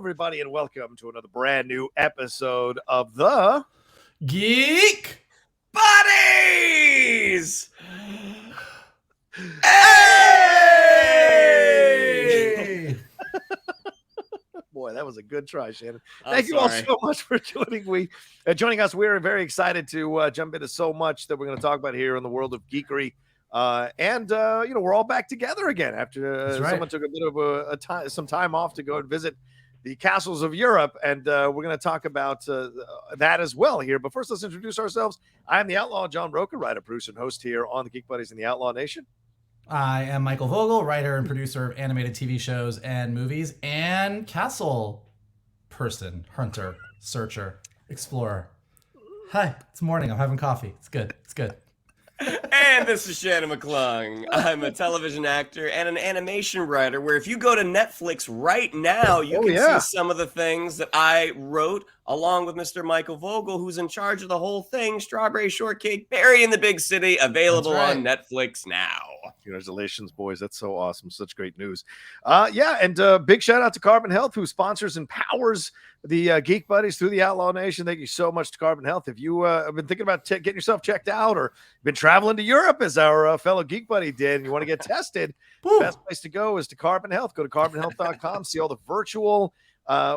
everybody, and welcome to another brand new episode of the Geek Buddies! Hey! Boy, that was a good try, Shannon. I'm Thank you all sorry. so much for joining us. We're very excited to jump into so much that we're going to talk about here in the world of geekery. We're all back together again after someone took a bit of some time off to go and visit the castles of Europe, and we're going to talk about that as well here. But first, let's introduce ourselves. I am the Outlaw, John Rocha, writer, producer, and host here on the Geek Buddies in the Outlaw Nation. I am Michael Vogel, writer and producer of animated TV shows and movies, and castle person, hunter, searcher, explorer. Hi, it's morning. I'm having coffee. It's good. It's good. And this is Shannon McClung. I'm a television actor and an animation writer, where if you go to Netflix right now, you can see some of the things that I wrote along with Mr. Michael Vogel, who's in charge of the whole thing, Strawberry Shortcake, Berry in the Big City, available on Netflix now. Congratulations, boys. That's so awesome. Such great news. Big shout out to Carbon Health, who sponsors and powers the Geek Buddies through the Outlaw Nation. Thank you so much to Carbon Health. If you have been thinking about getting yourself checked out or been traveling to Europe as our fellow Geek Buddy did, and you want to get tested, the best place to go is to Carbon Health. Go to carbonhealth.com, see all the virtual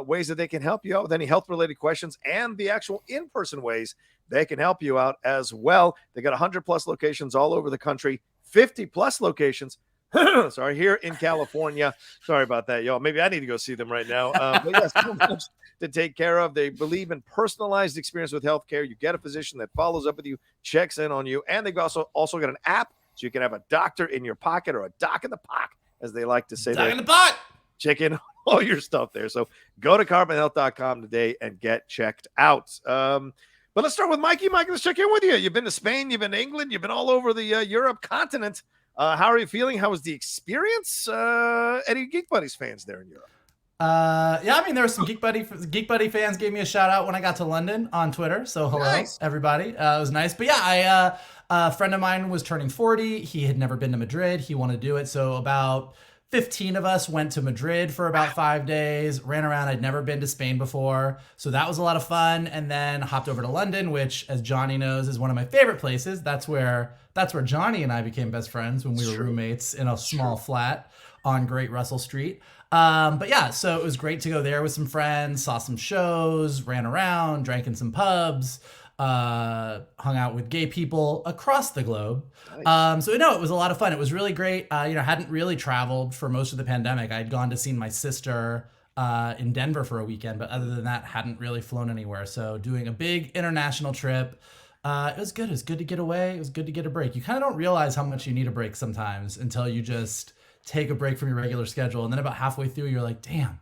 ways that they can help you out with any health-related questions and the actual in-person ways they can help you out as well. They got 100-plus locations all over the country, 50-plus locations. Sorry, here in California. Sorry about that, y'all. Maybe I need to go see them right now. But yes, so much to take care of. They believe in personalized experience with healthcare. You get a physician that follows up with you, checks in on you, and they've also got an app so you can have a doctor in your pocket, or a doc in the pocket, as they like to say. Doc in the pot. Check in all your stuff there. So go to carbonhealth.com today and get checked out. But let's start with Mikey. Mikey, let's check in with you. You've been to Spain, you've been to England, you've been all over the Europe continent. How are you feeling? How was the experience? Any Geek Buddies fans there in Europe? There were some Geek Buddy fans gave me a shout out when I got to London on Twitter. So hello, everybody. It was nice. But yeah, a friend of mine was turning 40. He had never been to Madrid. He wanted to do it. So about 15 of us went to Madrid for about 5 days, ran around. I'd never been to Spain before. So that was a lot of fun. And then hopped over to London, which, as Johnny knows, is one of my favorite places. That's where Johnny and I became best friends when we were roommates in a small flat on Great Russell Street. So it was great to go there with some friends, saw some shows, ran around, drank in some pubs, hung out with gay people across the globe. Nice. It was a lot of fun. It was really great. Hadn't really traveled for most of the pandemic. I'd gone to see my sister in Denver for a weekend, but other than that, hadn't really flown anywhere. So doing a big international trip, it was good. It was good to get away. It was good to get a break. You kind of don't realize how much you need a break sometimes until you just take a break from your regular schedule. And then about halfway through, you're like, damn,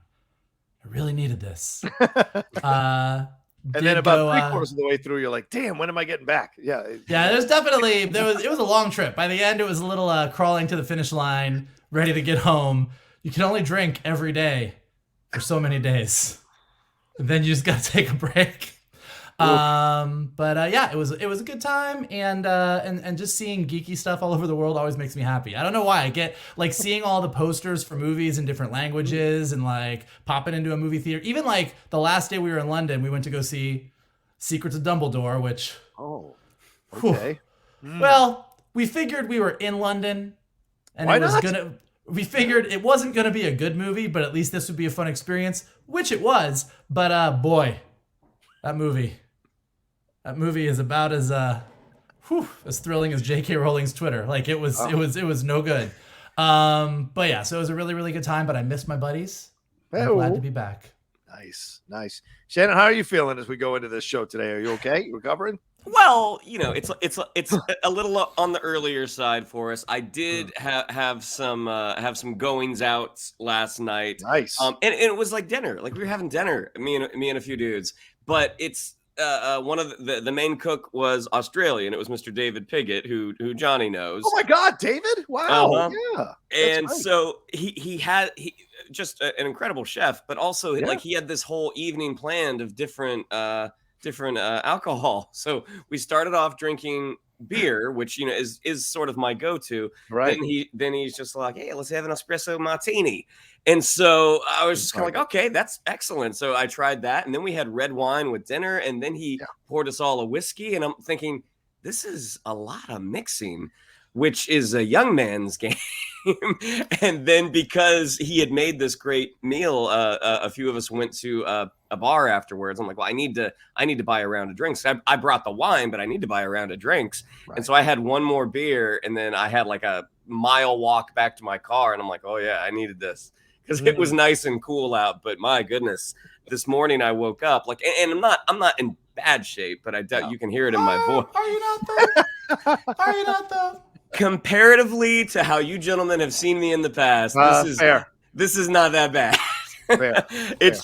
I really needed this. And then about 3/4 of the way through, you're like, damn, when am I getting back? Yeah. Yeah, it was a long trip. By the end, it was a little crawling to the finish line, ready to get home. You can only drink every day for so many days. And then you just got to take a break. It was a good time, and just seeing geeky stuff all over the world always makes me happy. I don't know why. I get like seeing all the posters for movies in different languages and like popping into a movie theater. Even like the last day we were in London, we went to go see Secrets of Dumbledore, which okay. Well, we figured we were in London, and we figured it wasn't gonna be a good movie, but at least this would be a fun experience, which it was. But boy, that movie is about as thrilling as J.K. Rowling's Twitter. Like it was no good. So it was a really, really good time, but I missed my buddies. I'm glad to be back. Nice. Shannon, how are you feeling as we go into this show today? Are you okay? You recovering? Well, it's a little on the earlier side for us. I did have some goings out last night. Nice. And it was like dinner. Like we were having dinner, me and a few dudes. But it's one of the main cook was Australian. It was Mr. David Piggott, who Johnny knows. Oh my God, David! Wow, yeah. And right. So he just an incredible chef, but also like he had this whole evening planned of different alcohol. So we started off drinking beer, which is sort of my go-to. Right. Then he's just like, hey, let's have an espresso martini. And so I was just kind of like, okay, that's excellent. So I tried that, and then we had red wine with dinner, and then he poured us all a whiskey, and I'm thinking, this is a lot of mixing, which is a young man's game. And then because he had made this great meal, a few of us went to a bar afterwards. I'm like, well, I need to buy a round of drinks. I brought the wine, but I need to buy a round of drinks. Right. And so I had one more beer, and then I had like a mile walk back to my car, and I'm like, oh yeah, I needed this because it was nice and cool out. But my goodness, this morning I woke up like, and I'm not in bad shape, but I doubt you can hear it in my voice. Are you not though? Are you not though? Comparatively to how you gentlemen have seen me in the past, this is not that bad. It's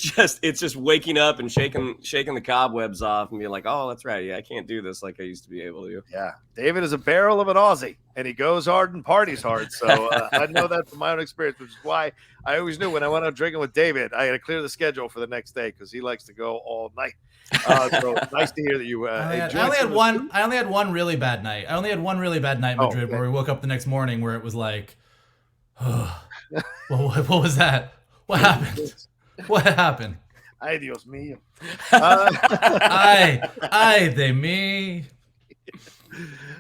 just waking up and shaking the cobwebs off and being like, oh, that's right. Yeah, I can't do this like I used to be able to. Yeah. David is a barrel of an Aussie, and he goes hard and parties hard. So I know that from my own experience, which is why I always knew when I went out drinking with David, I had to clear the schedule for the next day because he likes to go all night. So nice to hear that you I only had one really bad night. I only had one really bad night in Madrid where we woke up the next morning where it was like, oh, what was that? What happened? What happened? Ay, Dios mío. Ay de mí.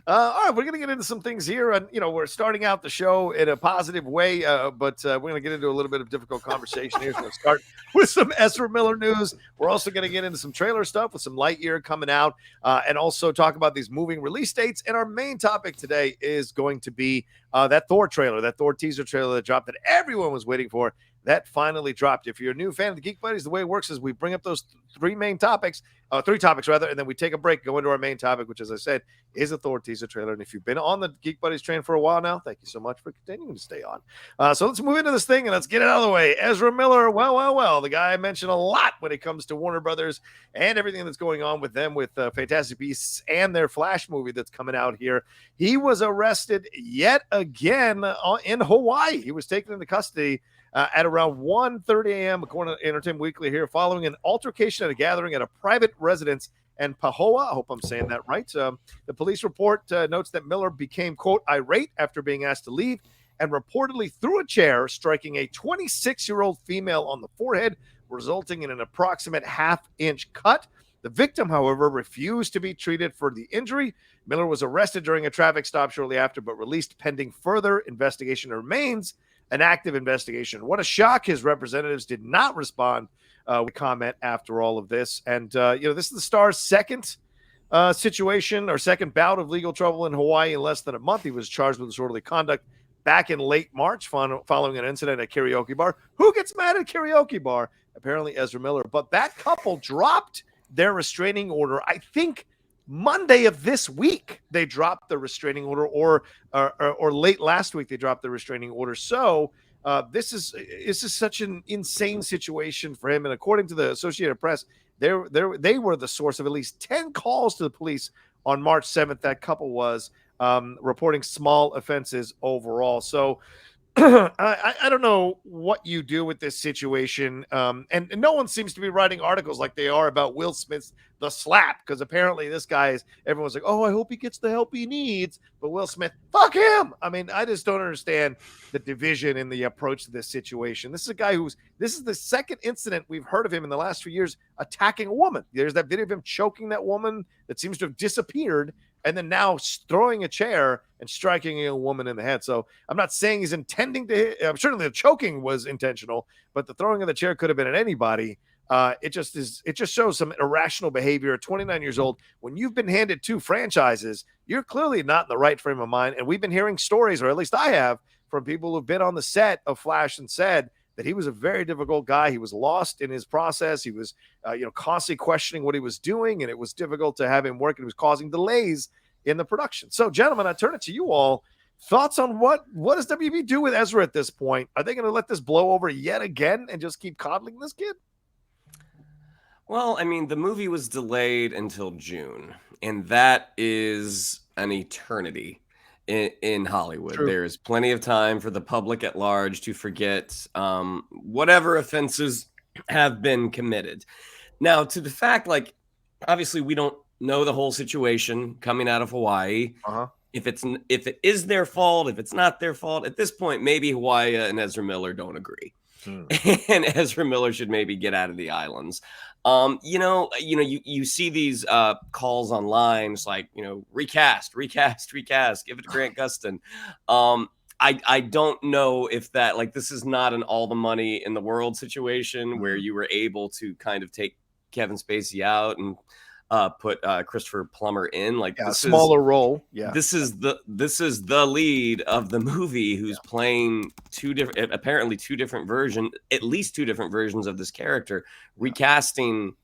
All right, we're going to get into some things here. And, we're starting out the show in a positive way, but we're going to get into a little bit of difficult conversation here. So we'll start with some Ezra Miller news. We're also going to get into some trailer stuff with some Lightyear coming out and also talk about these moving release dates. And our main topic today is going to be that Thor trailer, that Thor teaser trailer that dropped that everyone was waiting for. That finally dropped. If you're a new fan of the Geek Buddies, the way it works is we bring up those three topics, and then we take a break, go into our main topic, which, as I said, is a Thor teaser trailer. And if you've been on the Geek Buddies train for a while now, thank you so much for continuing to stay on. So let's move into this thing and let's get it out of the way. Ezra Miller, well, the guy I mentioned a lot when it comes to Warner Brothers and everything that's going on with them with Fantastic Beasts and their Flash movie that's coming out here. He was arrested yet again in Hawaii. He was taken into custody at around 1:30 a.m., according to Entertainment Weekly here, following an altercation at a gathering at a private residence in Pahoa. I hope I'm saying that right. The police report notes that Miller became, quote, irate after being asked to leave and reportedly threw a chair, striking a 26-year-old female on the forehead, resulting in an approximate half-inch cut. The victim, however, refused to be treated for the injury. Miller was arrested during a traffic stop shortly after, but released pending further investigation. Remains an active investigation. What a shock. His representatives did not respond with comment after all of this. And, this is the star's second situation or second bout of legal trouble in Hawaii in less than a month. He was charged with disorderly conduct back in late March following an incident at a karaoke bar. Who gets mad at a karaoke bar? Apparently Ezra Miller. But that couple dropped their restraining order, I think, Monday of this week. They dropped the restraining order, or late last week they dropped the restraining order. So this is such an insane situation for him. And according to the Associated Press, they were the source of at least 10 calls to the police on March 7th. That couple was reporting small offenses overall. So I don't know what you do with this situation. And no one seems to be writing articles like they are about Will Smith's The Slap, because apparently this guy is, everyone's like, oh, I hope he gets the help he needs. But Will Smith, fuck him. I mean, I just don't understand the division in the approach to this situation. This is a guy this is the second incident we've heard of him in the last few years attacking a woman. There's that video of him choking that woman that seems to have disappeared, and then now throwing a chair and striking a woman in the head. So I'm not saying he's intending to hit. I'm sure the choking was intentional, but the throwing of the chair could have been at anybody. It just shows some irrational behavior at 29 years old. When you've been handed two franchises, you're clearly not in the right frame of mind. And we've been hearing stories, or at least I have, from people who've been on the set of Flash and said that he was a very difficult guy. He was lost in his process. He was, constantly questioning what he was doing, and it was difficult to have him work. It was causing delays in the production. So, gentlemen, I turn it to you all. Thoughts on what does WB do with Ezra at this point? Are they going to let this blow over yet again and just keep coddling this kid? Well, I mean, the movie was delayed until June, and that is an eternity in Hollywood. True. There's plenty of time for the public at large to forget whatever offenses have been committed. Now, to the fact, like, obviously we don't know the whole situation coming out of Hawaii. Uh-huh. If it is their fault, if it's not their fault, at this point, maybe Hawaii and Ezra Miller don't agree. And Ezra Miller should maybe get out of the islands. You see these calls online. It's like, recast, give it to Grant Gustin. I don't know if that, like, this is not an all the money in the world situation where you were able to kind of take Kevin Spacey out and put Christopher Plummer in, like, a smaller role. Yeah, this is the lead of the movie who's playing apparently two different versions, at least two different versions of this character. Recasting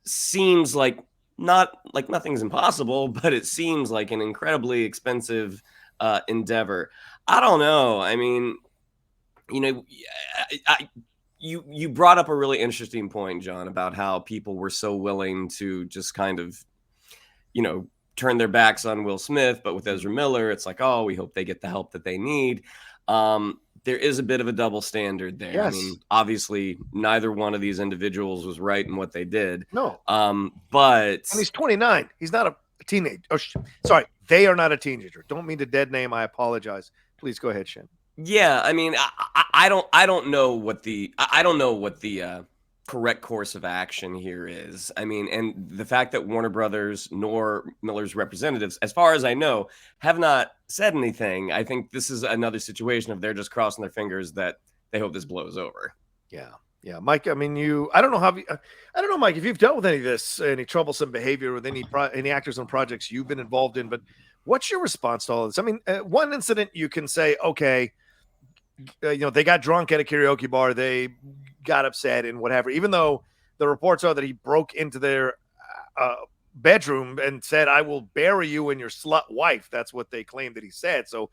seems like nothing's impossible, but it seems like an incredibly expensive endeavor. I don't know. I mean, you brought up a really interesting point, John, about how people were so willing to just kind of, turn their backs on Will Smith. But with Ezra Miller, it's like, oh, we hope they get the help that they need. There is a bit of a double standard there. Yes. I mean, obviously, neither one of these individuals was right in what they did. No. But and he's 29. He's not a teenager. Oh, sorry, they are not a teenager. Don't mean to dead name. I apologize. Please go ahead, Shannon. Yeah, I mean, I don't know what the correct course of action here is. I mean, and the fact that Warner Brothers nor Miller's representatives, as far as I know, have not said anything. I think this is another situation of they're just crossing their fingers that they hope this blows over. Yeah, Mike. I mean, I don't know, Mike, if you've dealt with any of this, any troublesome behavior with any actors on projects you've been involved in, but what's your response to all this? I mean, one incident you can say, okay, they got drunk at a karaoke bar, they got upset and whatever, even though the reports are that he broke into their bedroom and said, I will bury you and your slut wife. That's what they claim that he said. So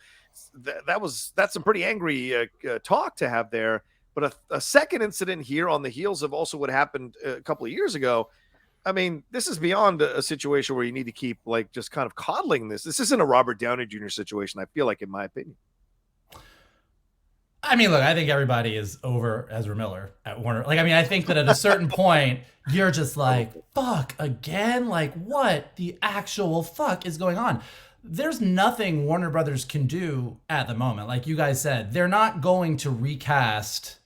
that's some pretty angry talk to have there. But a second incident here on the heels of also what happened a couple of years ago. I mean, this is beyond a situation where you need to keep just kind of coddling this. This isn't a Robert Downey Jr. situation, I feel like, in my opinion. I mean, look, I think everybody is over Ezra Miller at Warner. I think that at a certain point, you're just like, fuck, again? Like, what the actual fuck is going on? There's nothing Warner Brothers can do at the moment. Like you guys said, they're not going to recast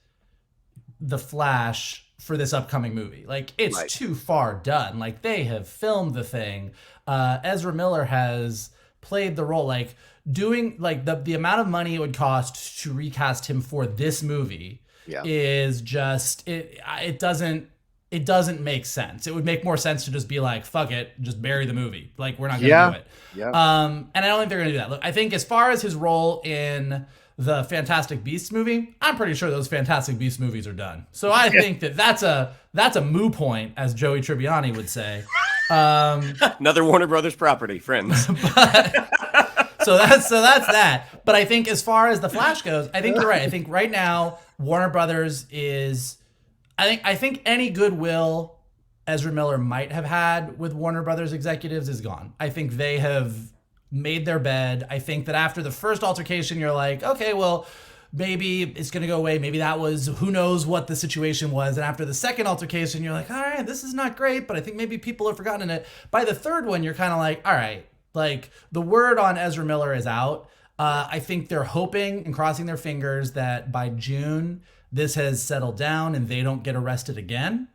The Flash for this upcoming movie. Like, it's too far done. Like, they have filmed the thing. Ezra Miller has played the role. Like, doing the amount of money it would cost to recast him for this movie is just it doesn't make sense. It would make more sense to just be like, fuck it, just bury the movie. Like, we're not gonna do it. And I don't think they're gonna do that. Look, I think as far as his role in the Fantastic Beasts movie, I'm pretty sure those Fantastic Beasts movies are done. So I think that's a moo point, as Joey Tribbiani would say. Another Warner Brothers property, friends. So that's that. But I think as far as The Flash goes, I think you're right. I think right now Warner Brothers is, I think any goodwill Ezra Miller might have had with Warner Brothers executives is gone. I think they have made their bed. I think that after the first altercation, you're like, okay, well, maybe it's going to go away. Maybe that was, who knows what the situation was. And after the second altercation, you're like, all right, this is not great, but I think maybe people have forgotten it. By the third one, you're kind of like, all right, like, the word on Ezra Miller is out. I think they're hoping and crossing their fingers that by June, this has settled down and they don't get arrested again.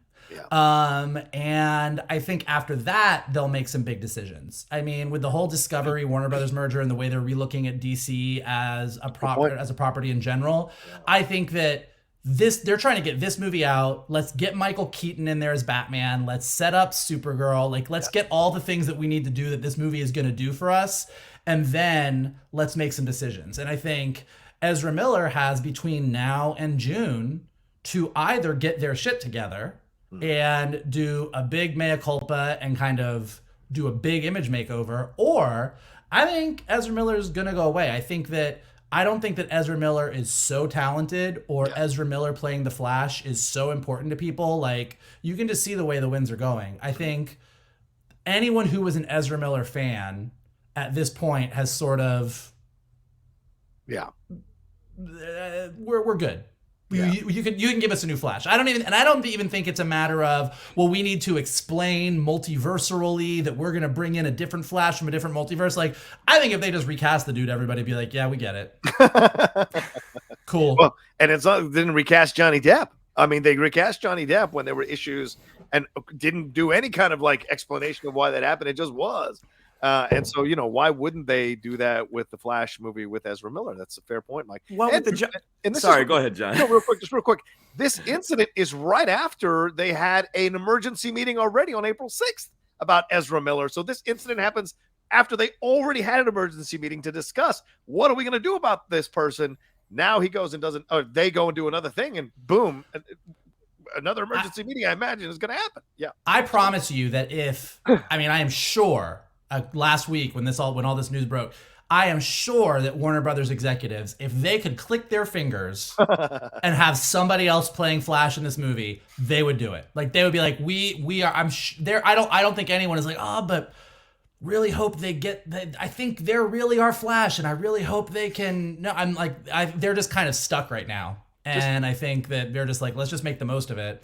And I think after that, they'll make some big decisions. I mean, with the whole Discovery Warner Brothers merger and the way they're relooking at DC as a property in general, I think that they're trying to get this movie out. Let's get Michael Keaton in there as Batman. Let's set up Supergirl. Like, let's get all the things that we need to do that this movie is going to do for us. And then let's make some decisions. And I think Ezra Miller has between now and June to either get their shit together and do a big mea culpa and kind of do a big image makeover, or I think Ezra Miller is going to go away. I don't think that Ezra Miller is so talented, or Ezra Miller playing the Flash is so important to people. Like, you can just see the way the winds are going. I think anyone who was an Ezra Miller fan at this point has sort of, we're good. You can give us a new Flash. I don't even think it's a matter of, well, we need to explain multiversally that we're gonna bring in a different Flash from a different multiverse. Like, I think if they just recast the dude, everybody would be like, yeah, we get it. Cool. Well, and they didn't recast Johnny Depp. I mean, they recast Johnny Depp when there were issues and didn't do any kind of like explanation of why that happened. It just was. And so, why wouldn't they do that with the Flash movie with Ezra Miller? That's a fair point, Mike. Well, sorry, go ahead, John. No, real quick. This incident is right after they had an emergency meeting already on April 6th about Ezra Miller. So this incident happens after they already had an emergency meeting to discuss what are we going to do about this person. Now he goes and doesn't, or they go and do another thing, and boom, another emergency meeting, I imagine, is going to happen. Yeah. I promise you that I am sure last week when all this news broke, I am sure that Warner Brothers executives, if they could click their fingers and have somebody else playing Flash in this movie, they would do it. Like, they would be like, we are. I don't think anyone is like, but really hope they get. I think they're really our Flash, and I really hope they can. No, I'm like, they're just kind of stuck right now, and I think that they're just like, let's just make the most of it.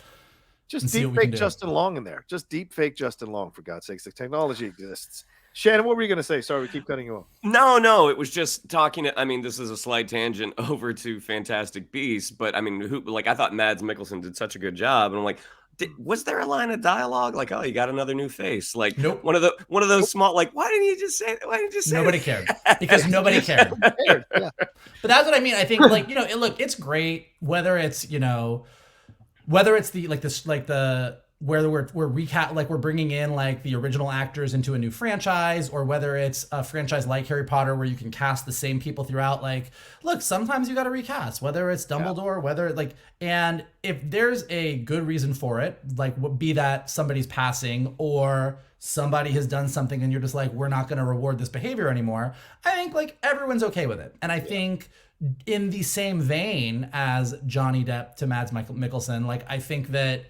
Just deep fake Justin Long in there. Just deep fake Justin Long, for God's sakes. The technology exists. Shannon, what were you going to say? Sorry, we keep cutting you off. No, it was just talking. This is a slight tangent over to Fantastic Beasts, but I mean, I thought Mads Mikkelsen did such a good job, and I'm like, was there a line of dialogue like, "Oh, you got another new face"? Like, nope. One of those small, like, why didn't you just say that? Why didn't you just say nobody cared? Because nobody cared. Yeah. But that's what I mean. I think, like, it's great whether it's where we're bringing in like the original actors into a new franchise, or whether it's a franchise like Harry Potter where you can cast the same people throughout. Like, look, sometimes you got to recast, whether it's Dumbledore, and if there's a good reason for it, like, be that somebody's passing or somebody has done something and you're just like, we're not going to reward this behavior anymore, I think like everyone's okay with it. And I think in the same vein as Johnny Depp to Mads Mikkelsen, like, I think that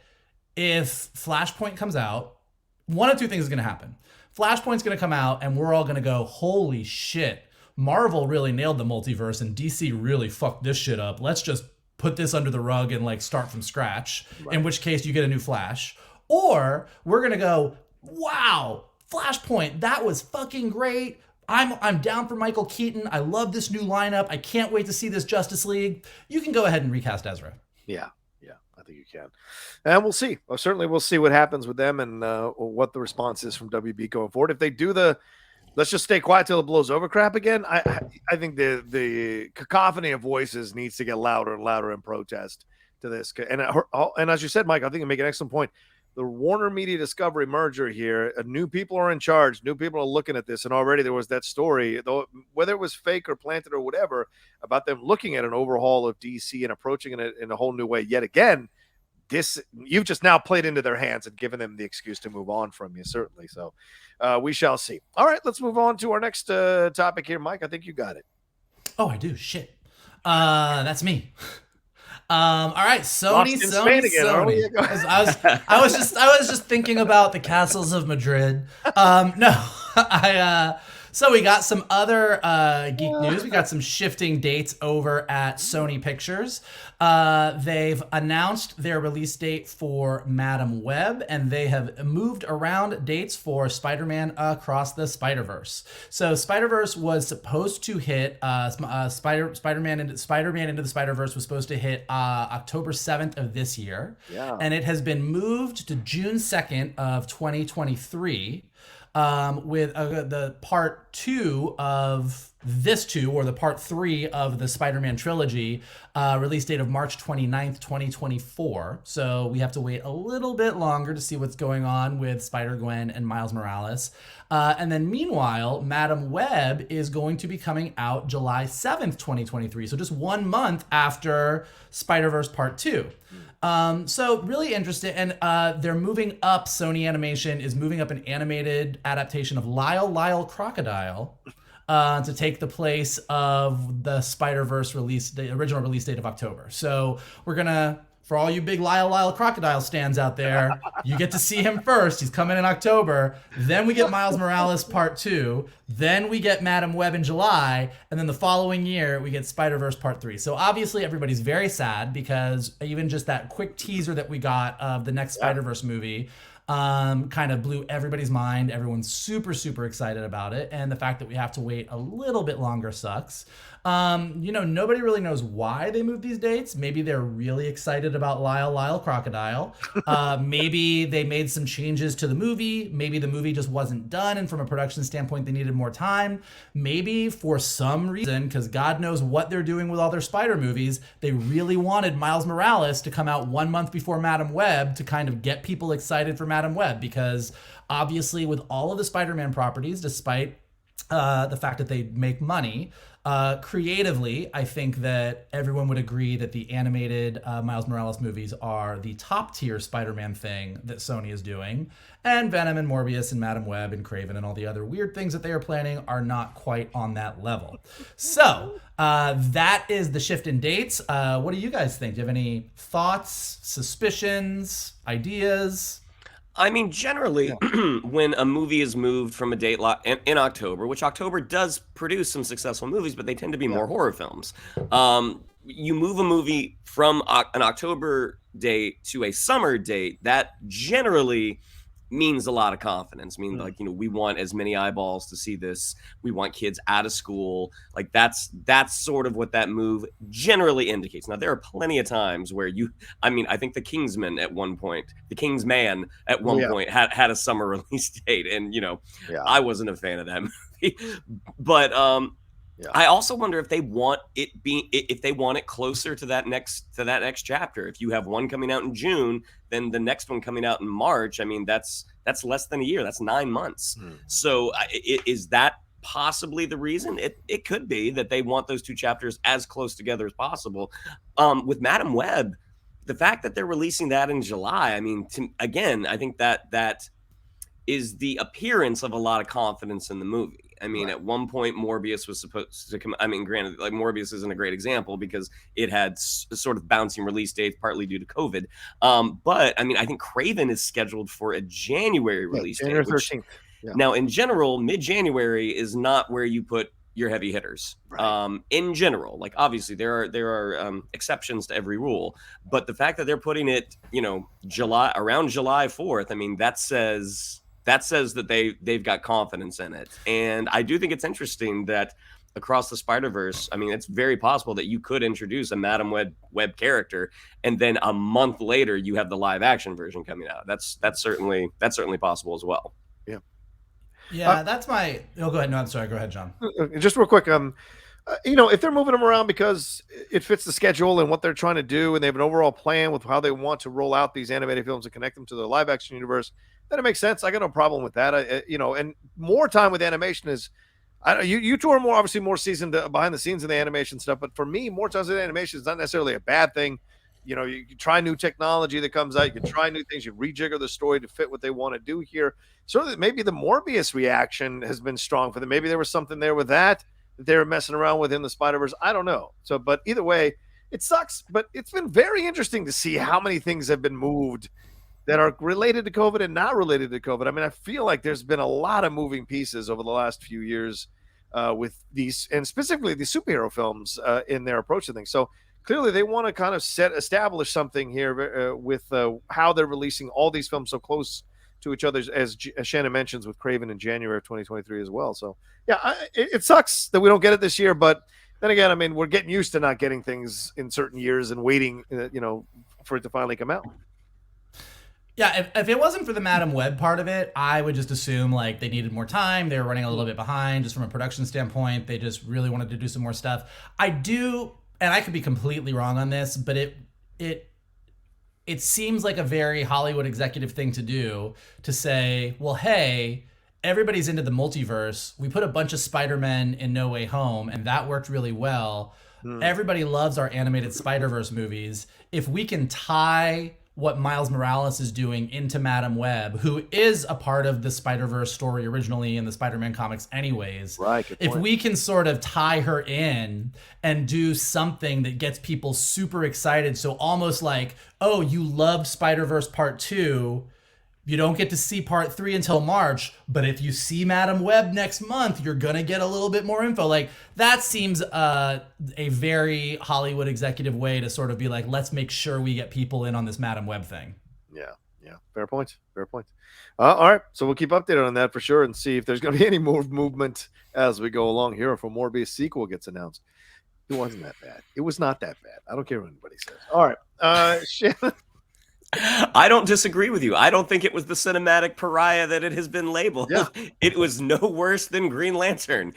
if Flashpoint comes out, one of two things is going to happen. Flashpoint's going to come out and we're all going to go, holy shit, Marvel really nailed the multiverse and DC really fucked this shit up. Let's just put this under the rug and like start from scratch, right. In which case you get a new Flash. Or we're going to go, wow, Flashpoint, that was fucking great. I'm down for Michael Keaton. I love this new lineup. I can't wait to see this Justice League. You can go ahead and recast Ezra. Yeah, I think you can. And we'll see. Well, certainly we'll see what happens with them and what the response is from WB going forward. If they do let's just stay quiet till it blows over crap again, I think the cacophony of voices needs to get louder and louder in protest to this. And as you said, Mike, I think you make an excellent point. The Warner Media Discovery merger here, new people are in charge, new people are looking at this, and already there was that story, though, whether it was fake or planted or whatever, about them looking at an overhaul of DC and approaching it in a whole new way. Yet again, you've just now played into their hands and given them the excuse to move on from you, certainly. So we shall see. All right, let's move on to our next topic here. Mike, I think you got it. Oh, I do. Shit. That's me. All right, Sony. I was just thinking about the castles of Madrid. So we got some other geek news. We got some shifting dates over at Sony Pictures. They've announced their release date for Madam Web, and they have moved around dates for Spider-Man Across the Spider-Verse. So Spider-Verse was supposed to hit Spider-Man Into the Spider-Verse was supposed to hit October 7th of this year. Yeah. And it has been moved to June 2nd of 2023. With the part 2 of this 2, or the part 3 of the Spider-Man trilogy, release date of March 29th, 2024. So we have to wait a little bit longer to see what's going on with Spider-Gwen and Miles Morales. And then meanwhile, Madam Web is going to be coming out July 7th, 2023. So just 1 month after Spider-Verse Part 2. So really interesting, and they're moving up. Sony Animation is moving up an animated adaptation of Lyle Crocodile to take the place of the Spider-Verse original release date of October. So we're gonna for all you big Lyle Crocodile stands out there, you get to see him first. He's coming in October. Then we get Miles Morales Part 2. Then we get Madam Web in July. And then the following year, we get Spider-Verse Part 3. So obviously everybody's very sad because even just that quick teaser that we got of the next Spider-Verse movie kind of blew everybody's mind. Everyone's super, super excited about it. And the fact that we have to wait a little bit longer sucks. Nobody really knows why they moved these dates. Maybe they're really excited about Lyle Crocodile. Maybe they made some changes to the movie. Maybe the movie just wasn't done, and from a production standpoint, they needed more time. Maybe for some reason, because God knows what they're doing with all their Spider movies, they really wanted Miles Morales to come out 1 month before Madam Web to kind of get people excited for Madam Web, because obviously with all of the Spider-Man properties, despite the fact that they make money, creatively, I think that everyone would agree that the animated Miles Morales movies are the top tier Spider-Man thing that Sony is doing. And Venom and Morbius and Madam Web and Kraven and all the other weird things that they are planning are not quite on that level. So that is the shift in dates. What do you guys think? Do you have any thoughts, suspicions, ideas? I mean, generally, when a movie is moved from a date in October, which October does produce some successful movies, but they tend to be more horror films. You move a movie from an October date to a summer date, that generally means a lot of confidence. I mean, we want as many eyeballs to see this. We want kids out of school. Like that's sort of what that move generally indicates. Now, there are plenty of times where I think the Kingsman at one point had a summer release date, and I wasn't a fan of that movie. But I also wonder if they want it closer to that next chapter. If you have one coming out in June, then the next one coming out in March. I mean, that's less than a year. That's 9 months. So is that possibly the reason? It could be that they want those two chapters as close together as possible. With Madam Web, the fact that they're releasing that in July, I mean, I think that is the appearance of a lot of confidence in the movie. I mean, At one point, Morbius was supposed to come. I mean, granted, like Morbius isn't a great example because it had sort of bouncing release dates, partly due to COVID. But I mean, I think Kraven is scheduled for a January release January date. 13th. Now, in general, mid-January is not where you put your heavy hitters. In general, like obviously there are exceptions to every rule, but the fact that they're putting it, around July 4th, I mean, that says that they've got confidence in it. And I do think it's interesting that across the Spider-Verse, I mean, it's very possible that you could introduce a Madam Web character, and then a month later you have the live action version coming out. That's certainly possible as well. Yeah, that's my. Oh, go ahead. No, I'm sorry. Go ahead, John. Just real quick. If they're moving them around because it fits the schedule and what they're trying to do, and they have an overall plan with how they want to roll out these animated films and connect them to the live action universe, then it makes sense. I got no problem with that. And more time with animation is, you two are obviously more seasoned behind the scenes in the animation stuff, but for me, more time with animation is not necessarily a bad thing. You can try new technology that comes out. You can try new things. You rejigger the story to fit what they want to do here. So maybe the Morbius reaction has been strong for them. Maybe there was something there with that they were messing around with in the Spider-Verse. I don't know. So, but either way, it sucks. But it's been very interesting to see how many things have been moved that are related to COVID and not related to COVID. I mean, I feel like there's been a lot of moving pieces over the last few years with these, and specifically the superhero films in their approach to things. So clearly they want to kind of establish something here with how they're releasing all these films so close to each other, as Shannon mentions, with Kraven in January of 2023 as well. So yeah, it sucks that we don't get it this year, but then again, I mean, we're getting used to not getting things in certain years and waiting, for it to finally come out. Yeah, if it wasn't for the Madam Web part of it, I would just assume like they needed more time. They were running a little bit behind just from a production standpoint. They just really wanted to do some more stuff. I do, and I could be completely wrong on this, but it seems like a very Hollywood executive thing to do, to say, well, hey, everybody's into the multiverse. We put a bunch of Spider-Men in No Way Home, and that worked really well. Everybody loves our animated Spider-Verse movies. If we can tie what Miles Morales is doing into Madam Web, who is a part of the Spider-Verse story originally in the Spider-Man comics anyways. Right. Good If point. we can sort of tie her in and do something that gets people super excited, so almost like, oh, you loved Spider-Verse Part 2, you don't get to see Part 3 until March, but if you see Madam Web next month, you're going to get a little bit more info. Like, that seems a very Hollywood executive way to sort of be like, let's make sure we get people in on this Madam Web thing. Yeah. Fair point. All right. So we'll keep updated on that for sure and see if there's going to be any more movement as we go along here if a Morbius sequel gets announced. It wasn't that bad. It was not that bad. I don't care what anybody says. All right. Shannon. I don't disagree with you. I don't think it was the cinematic pariah that it has been labeled. Yeah. It was no worse than Green Lantern.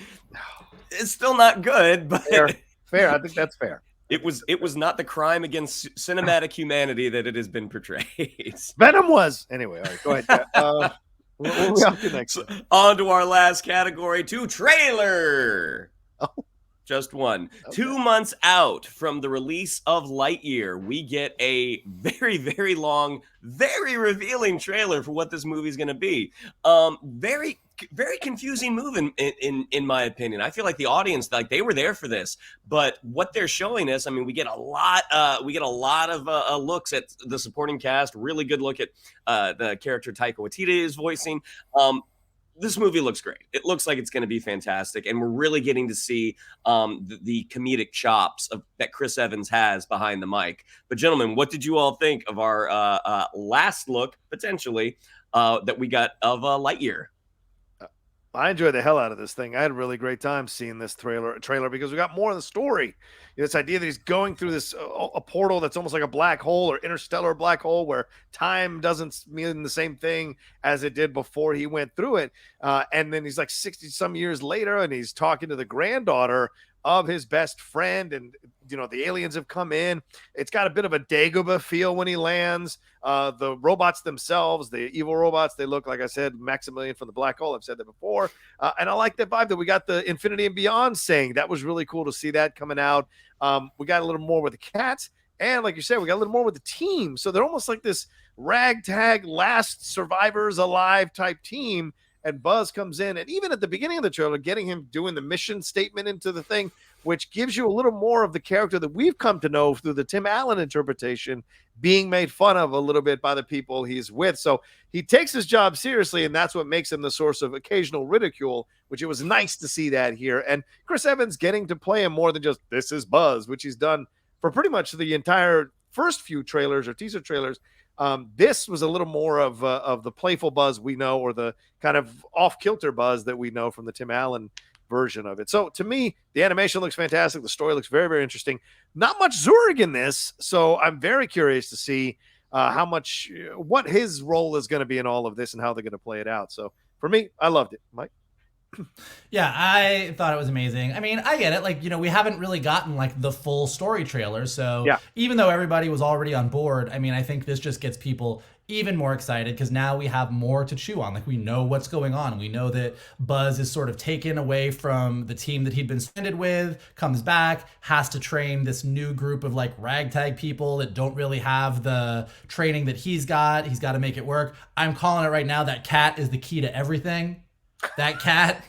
It's still not good, but fair. I think that's fair. It was not the crime against cinematic humanity that it has been portrayed. Venom was. Anyway, all right, go ahead. What are we up to next? On to our last category, trailer. Oh. Just one. Okay. 2 months out from the release of Lightyear, we get a very, very long, very revealing trailer for what this movie is going to be. Very, very confusing move in my opinion. I feel like the audience, like, they were there for this, but what they're showing us, I mean, we get a lot of looks at the supporting cast. Really good look at the character Taika Waititi is voicing. This movie looks great. It looks like it's going to be fantastic, and we're really getting to see the comedic chops that Chris Evans has behind the mic. But gentlemen, what did you all think of our last look, potentially, that we got of Lightyear? I enjoyed the hell out of this thing. I had a really great time seeing this trailer because we got more of the story. This idea that he's going through this a portal that's almost like a black hole or interstellar black hole where time doesn't mean the same thing as it did before he went through it. And then he's like 60 some years later and he's talking to the granddaughter of his best friend, and the aliens have come in. It's got a bit of a Dagobah feel when he lands. The robots themselves, the evil robots, they look, like I said, Maximilian from the black hole. I've said that before. And I like that vibe that we got the Infinity and Beyond saying. That was really cool to see that coming out. We got a little more with the cat, and like you said, we got a little more with the team. So they're almost like this ragtag last survivors alive type team. And Buzz comes in, and even at the beginning of the trailer, getting him doing the mission statement into the thing, which gives you a little more of the character that we've come to know through the Tim Allen interpretation, being made fun of a little bit by the people he's with. So he takes his job seriously, and that's what makes him the source of occasional ridicule, which it was nice to see that here. And Chris Evans getting to play him more than just, this is Buzz, which he's done for pretty much the entire first few trailers or teaser trailers. This was a little more of the playful Buzz we know, or the kind of off-kilter Buzz that we know from the Tim Allen version of it. So to me, the animation looks fantastic. The story looks very, very interesting. Not much Zurg in this, so I'm very curious to see what his role is going to be in all of this and how they're going to play it out. So for me, I loved it. Mike? Yeah, I thought it was amazing. I mean, I get it. Like, we haven't really gotten like the full story trailer. So even though everybody was already on board, I mean, I think this just gets people even more excited because now we have more to chew on. Like, we know what's going on. We know that Buzz is sort of taken away from the team that he'd been suspended with, comes back, has to train this new group of like ragtag people that don't really have the training that he's got. He's got to make it work. I'm calling it right now. That cat is the key to everything. That cat.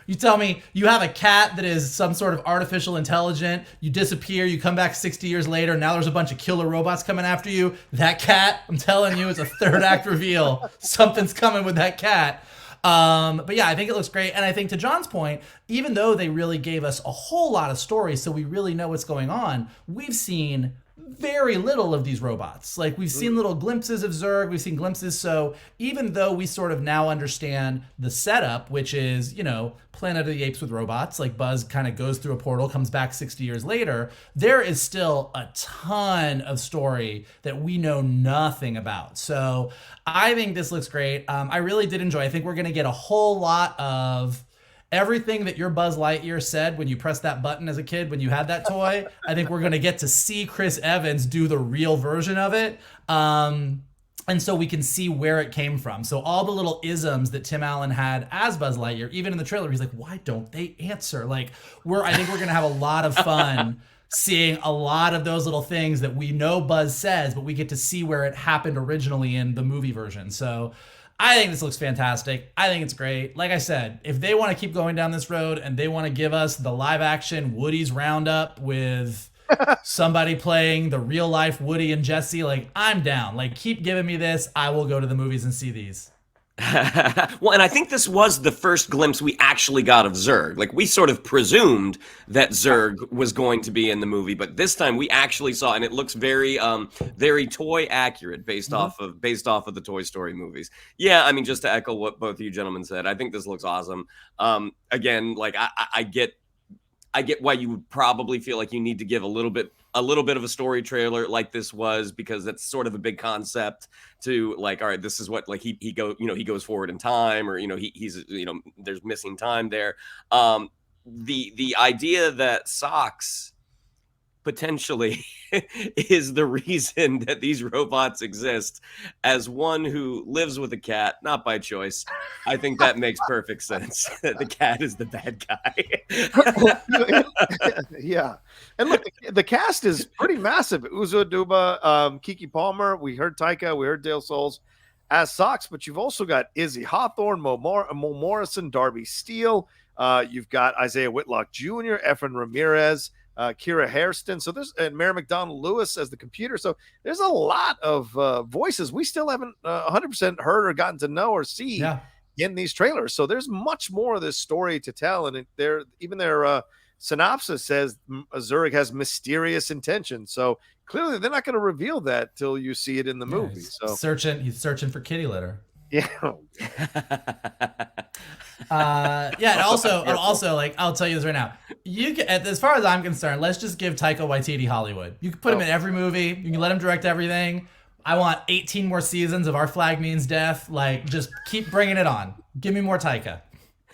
You tell me you have a cat that is some sort of artificial intelligent, you disappear, you come back 60 years later, now there's a bunch of killer robots coming after you. That cat, I'm telling you, it's a third act reveal. Something's coming with that cat. But yeah, I think it looks great. And I think to John's point, even though they really gave us a whole lot of stories so we really know what's going on, we've seen very little of these robots. Like, we've seen little glimpses of Zurg, we've seen glimpses. So even though we sort of now understand the setup, which is, Planet of the Apes with robots, like Buzz kind of goes through a portal, comes back 60 years later, there is still a ton of story that we know nothing about. So I think this looks great. I really did enjoy. I think we're going to get a whole lot of everything that your Buzz Lightyear said when you pressed that button as a kid, when you had that toy. I think we're going to get to see Chris Evans do the real version of it. And so we can see where it came from. So all the little isms that Tim Allen had as Buzz Lightyear, even in the trailer, he's like, why don't they answer? Like, I think we're going to have a lot of fun seeing a lot of those little things that we know Buzz says, but we get to see where it happened originally in the movie version. So I think this looks fantastic. I think it's great. Like I said, if they want to keep going down this road and they want to give us the live action Woody's Roundup with somebody playing the real life Woody and Jesse, like, I'm down. Like, keep giving me this. I will go to the movies and see these. Well, and I think this was the first glimpse we actually got of Zurg. Like, we sort of presumed that Zurg was going to be in the movie, but this time we actually saw, and it looks very, very toy accurate based off of the Toy Story movies. Yeah, I mean, just to echo what both of you gentlemen said, I think this looks awesome. Again, like I get why you would probably feel like you need to give a little bit of a story trailer like this was, because that's sort of a big concept to, like, all right, this is what, like, he goes forward in time, or, he's there's missing time there. The idea that Socks potentially is the reason that these robots exist, as one who lives with a cat, not by choice, I think that makes perfect sense. The cat is the bad guy. Yeah. And look, the cast is pretty massive. Uzo Aduba, Kiki Palmer, we heard Taika, we heard Dale Souls as Socks, but you've also got Izzy Hawthorne, Mo Morrison, Darby Steele, you've got Isaiah Whitlock Jr., Efren Ramirez, Kira Hairston, and Mary McDonald Lewis as the computer. So there's a lot of voices we still haven't 100% heard or gotten to know or see in these trailers. So there's much more of this story to tell, and their synopsis says Zurg has mysterious intentions. So clearly they're not going to reveal that till you see it in the movie. He's so searching for kitty litter. Yeah. And also, like, I'll tell you this right now. You can, as far as I'm concerned, let's just give Taika Waititi Hollywood. You can put him in every movie. You can let him direct everything. I want 18 more seasons of Our Flag Means Death. Like, just keep bringing it on. Give me more Taika.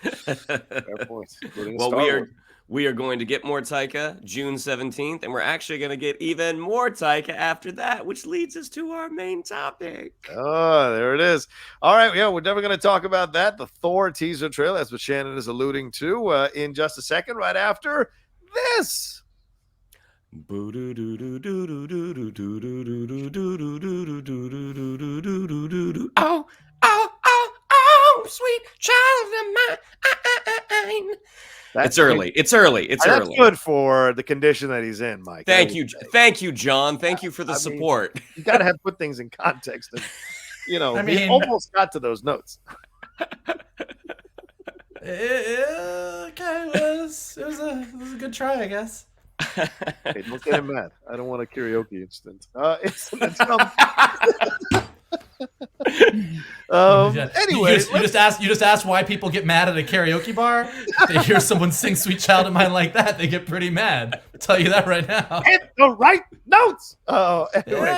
Fair points, well, we are going to get more Taika June 17th, and we're actually going to get even more Taika after that, which leads us to our main topic. Oh, there it is. All right, yeah, we're never going to talk about that. The Thor teaser trailer, that's what Shannon is alluding to, in just a second, right after this. Oh, sweet child of mine. It's early. It's early. That's good for the condition that he's in, Mike. Thank you, John. Thank you for the support. You got to have put things in context. And, he almost got to those notes. Okay, it was a good try, I guess. Hey, don't get him mad. I don't want a karaoke incident. Anyway, you just asked why people get mad at a karaoke bar. They hear someone sing "Sweet Child of Mine" like that, they get pretty mad. I'll tell you that right now. Hit the right notes. Oh, anyway.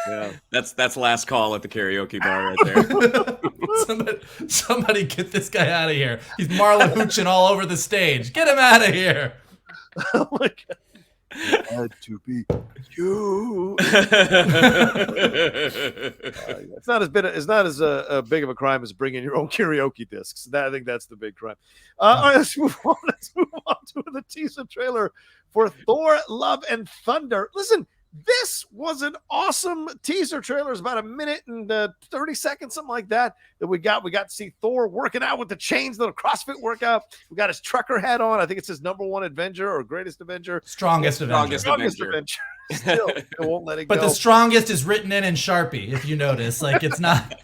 Yeah, that's last call at the karaoke bar right there. somebody get this guy out of here. He's Marla Hooching all over the stage. Get him out of here. Oh my God. It had to be you. It's not as big of a crime as bringing your own karaoke discs. I think that's the big crime. All right, let's move on. To the teaser trailer for Thor: Love and Thunder. Listen, this was an awesome teaser trailer. It's about a minute and 30 seconds, something like that we got. We got to see Thor working out with the chains, little CrossFit workout. We got his trucker hat on. I think it's his #1 Avenger or greatest Avenger. Strongest Avenger. Still, it won't let it go. But the strongest is written in Sharpie, if you notice. Like, it's not.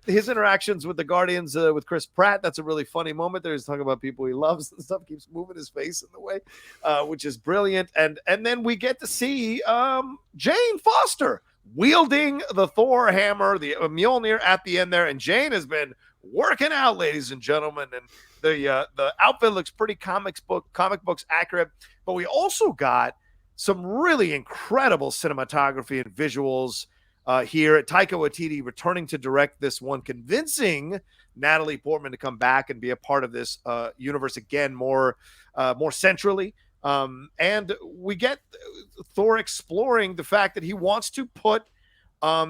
His interactions with the Guardians with Chris Pratt, that's a really funny moment there. He's talking about people he loves and stuff, keeps moving his face in the way, which is brilliant. And then we get to see Jane Foster wielding the Thor hammer, the Mjolnir at the end there. And Jane has been working out, ladies and gentlemen. And the outfit looks pretty comic books accurate. But we also got some really incredible cinematography and visuals here at Taika Waititi returning to direct this one, convincing Natalie Portman to come back and be a part of this universe again more centrally. And we get Thor exploring the fact that he wants to put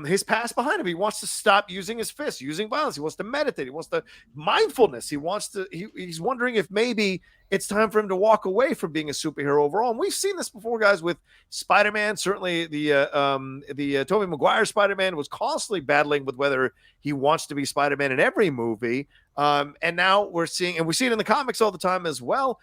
his past behind him. He wants to stop using his fists, using violence. He wants to meditate. He wants to mindfulness. He's wondering if maybe it's time for him to walk away from being a superhero overall. And we've seen this before, guys, with Spider-Man. Certainly the Tobey Maguire Spider-Man was constantly battling with whether he wants to be Spider-Man in every movie. And now we see it in the comics all the time as well.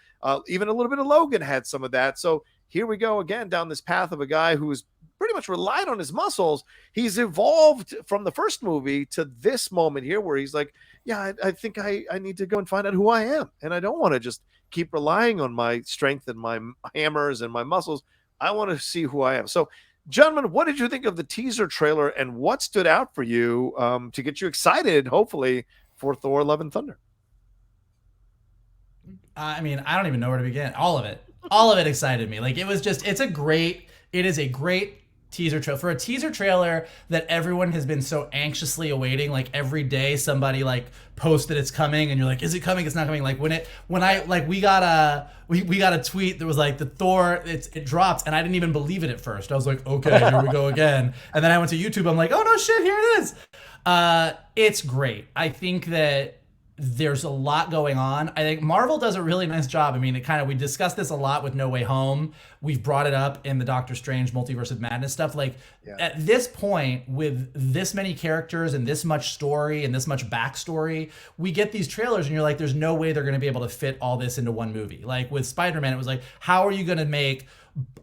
Even a little bit of Logan had some of that. So here we go again down this path of a guy who's pretty much relied on his muscles. He's evolved from the first movie to this moment here where he's like, yeah, I think I need to go and find out who I am. And I don't want to just keep relying on my strength and my hammers and my muscles. I want to see who I am. So, gentlemen, what did you think of the teaser trailer, and what stood out for you to get you excited, hopefully, for Thor: Love and Thunder? I mean, I don't even know where to begin. All of it excited me. Like, it is a great teaser trailer. For a teaser trailer that everyone has been so anxiously awaiting, like every day somebody like posted it's coming and you're like, is it coming? It's not coming. Like we got a tweet that was like the Thor, it dropped, and I didn't even believe it at first. I was like, okay, here we go again. And then I went to YouTube, I'm like, oh no shit, here it is. It's great. I think that there's a lot going on. I think Marvel does a really nice job. I mean, we discussed this a lot with No Way Home. We've brought it up in the Doctor Strange Multiverse of Madness stuff. Like, at this point, with this many characters and this much story and this much backstory, we get these trailers and you're like, there's no way they're going to be able to fit all this into one movie. Like with Spider-Man, it was like, how are you going to make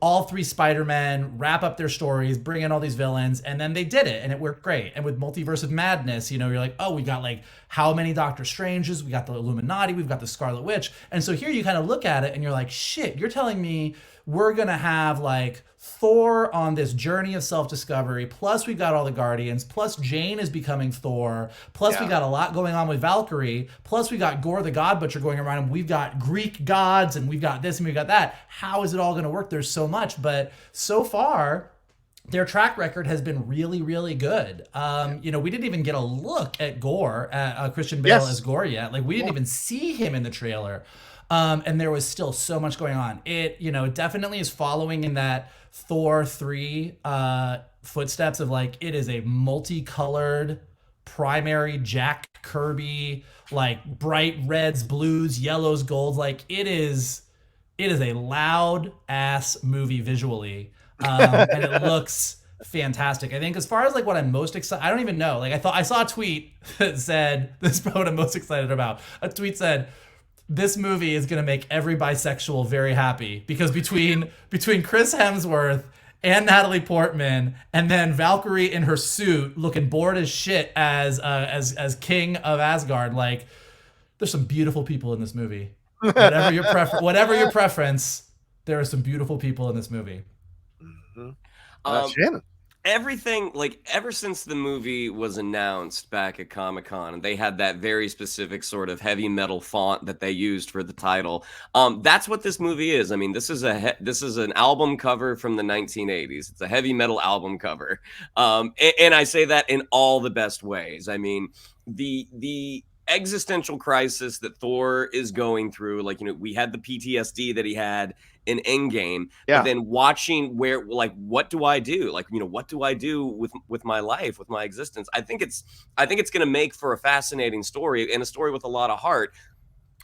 all three Spider-Men wrap up their stories, bring in all these villains, and then they did it, and it worked great. And with Multiverse of Madness, you're like, oh, we got like how many Doctor Stranges, we got the Illuminati, we've got the Scarlet Witch. And so here you kind of look at it and you're like, shit, you're telling me we're gonna have like Thor on this journey of self-discovery, plus we've got all the Guardians, plus Jane is becoming Thor, plus we got a lot going on with Valkyrie, plus we got Gore the God Butcher going around, and we've got Greek gods, and we've got this and we've got that. How is it all gonna work? There's so much, but so far their track record has been really, really good. We didn't even get a look at Gore, Christian Bale as Gore yet. Like, we didn't even see him in the trailer. And there was still so much going on. It definitely is following in that Thor 3 footsteps of like, it is a multicolored primary Jack Kirby, like bright reds, blues, yellows, golds. Like, it is a loud ass movie visually. And it looks fantastic. I think as far as like what I'm most excited, I don't even know. Like, I saw a tweet that said, this is probably what I'm most excited about. A tweet said, this movie is going to make every bisexual very happy, because between Chris Hemsworth and Natalie Portman, and then Valkyrie in her suit looking bored as shit as King of Asgard, like, there's some beautiful people in this movie. Whatever your preference, there are some beautiful people in this movie. Shannon. Everything, like, ever since the movie was announced back at Comic-Con, and they had that very specific sort of heavy metal font that they used for the title, that's what this movie is. I mean, this is an album cover from the 1980s. It's a heavy metal album cover, and I say that in all the best ways. I mean, the existential crisis that Thor is going through, like, we had the PTSD that he had in Endgame, but then watching where, like, what do I do? Like, what do I do with my life, with my existence? I think it's going to make for a fascinating story, and a story with a lot of heart.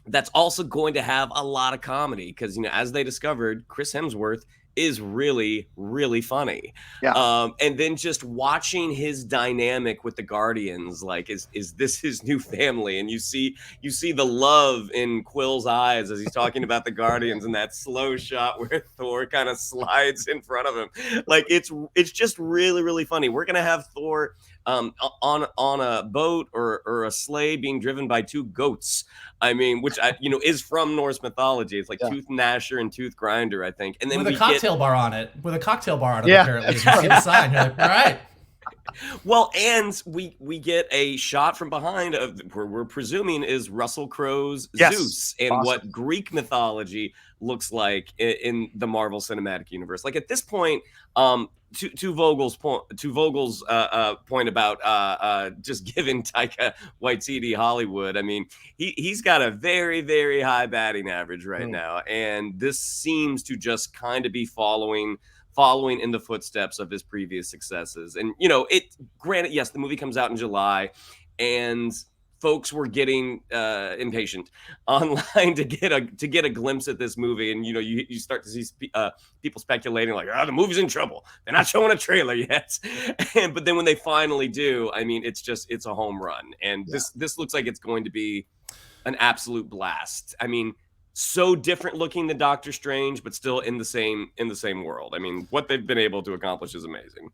That's also going to have a lot of comedy, because, as they discovered, Chris Hemsworth is really, really funny. And then just watching his dynamic with the Guardians, like, is this his new family? And you see the love in Quill's eyes as he's talking about the Guardians, and that slow shot where Thor kind of slides in front of him. Like, it's just really, really funny. We're gonna have Thor on a boat or a sleigh being driven by two goats. I mean, which is from Norse mythology. It's like Tooth Gnasher and Tooth Grinder, I think. And then with a cocktail bar on it. Apparently. You see the sign. You're like, all right. Well, and we get a shot from behind of where we're presuming is Russell Crowe's Zeus, and what Greek mythology looks like in the Marvel Cinematic Universe. Like, at this point, to Vogel's point about just giving Taika Waititi Hollywood. I mean, he's got a very, very high batting average right now, and this seems to just kind of be following following in the footsteps of his previous successes. And, you know, granted, yes, the movie comes out in July, and folks were getting impatient online to get a glimpse at this movie. And, you know, you start to see people speculating like, the movie's in trouble. They're not showing a trailer yet. But then when they finally do, I mean, it's a home run. And this looks like it's going to be an absolute blast. I mean, so different looking than Doctor Strange, but still in the same world. I mean, what they've been able to accomplish is amazing.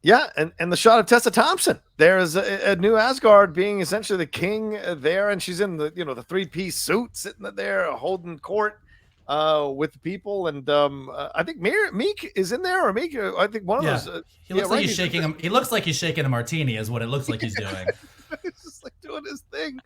Yeah, and the shot of Tessa Thompson. There is a new Asgard being essentially the king there, and she's in the the 3-piece suit sitting there holding court with the people. And I think Meek is in there, or Meek. I think one of those. He looks like he's shaking him. He looks like he's shaking a martini, is what it looks like he's doing. It's just like doing his thing,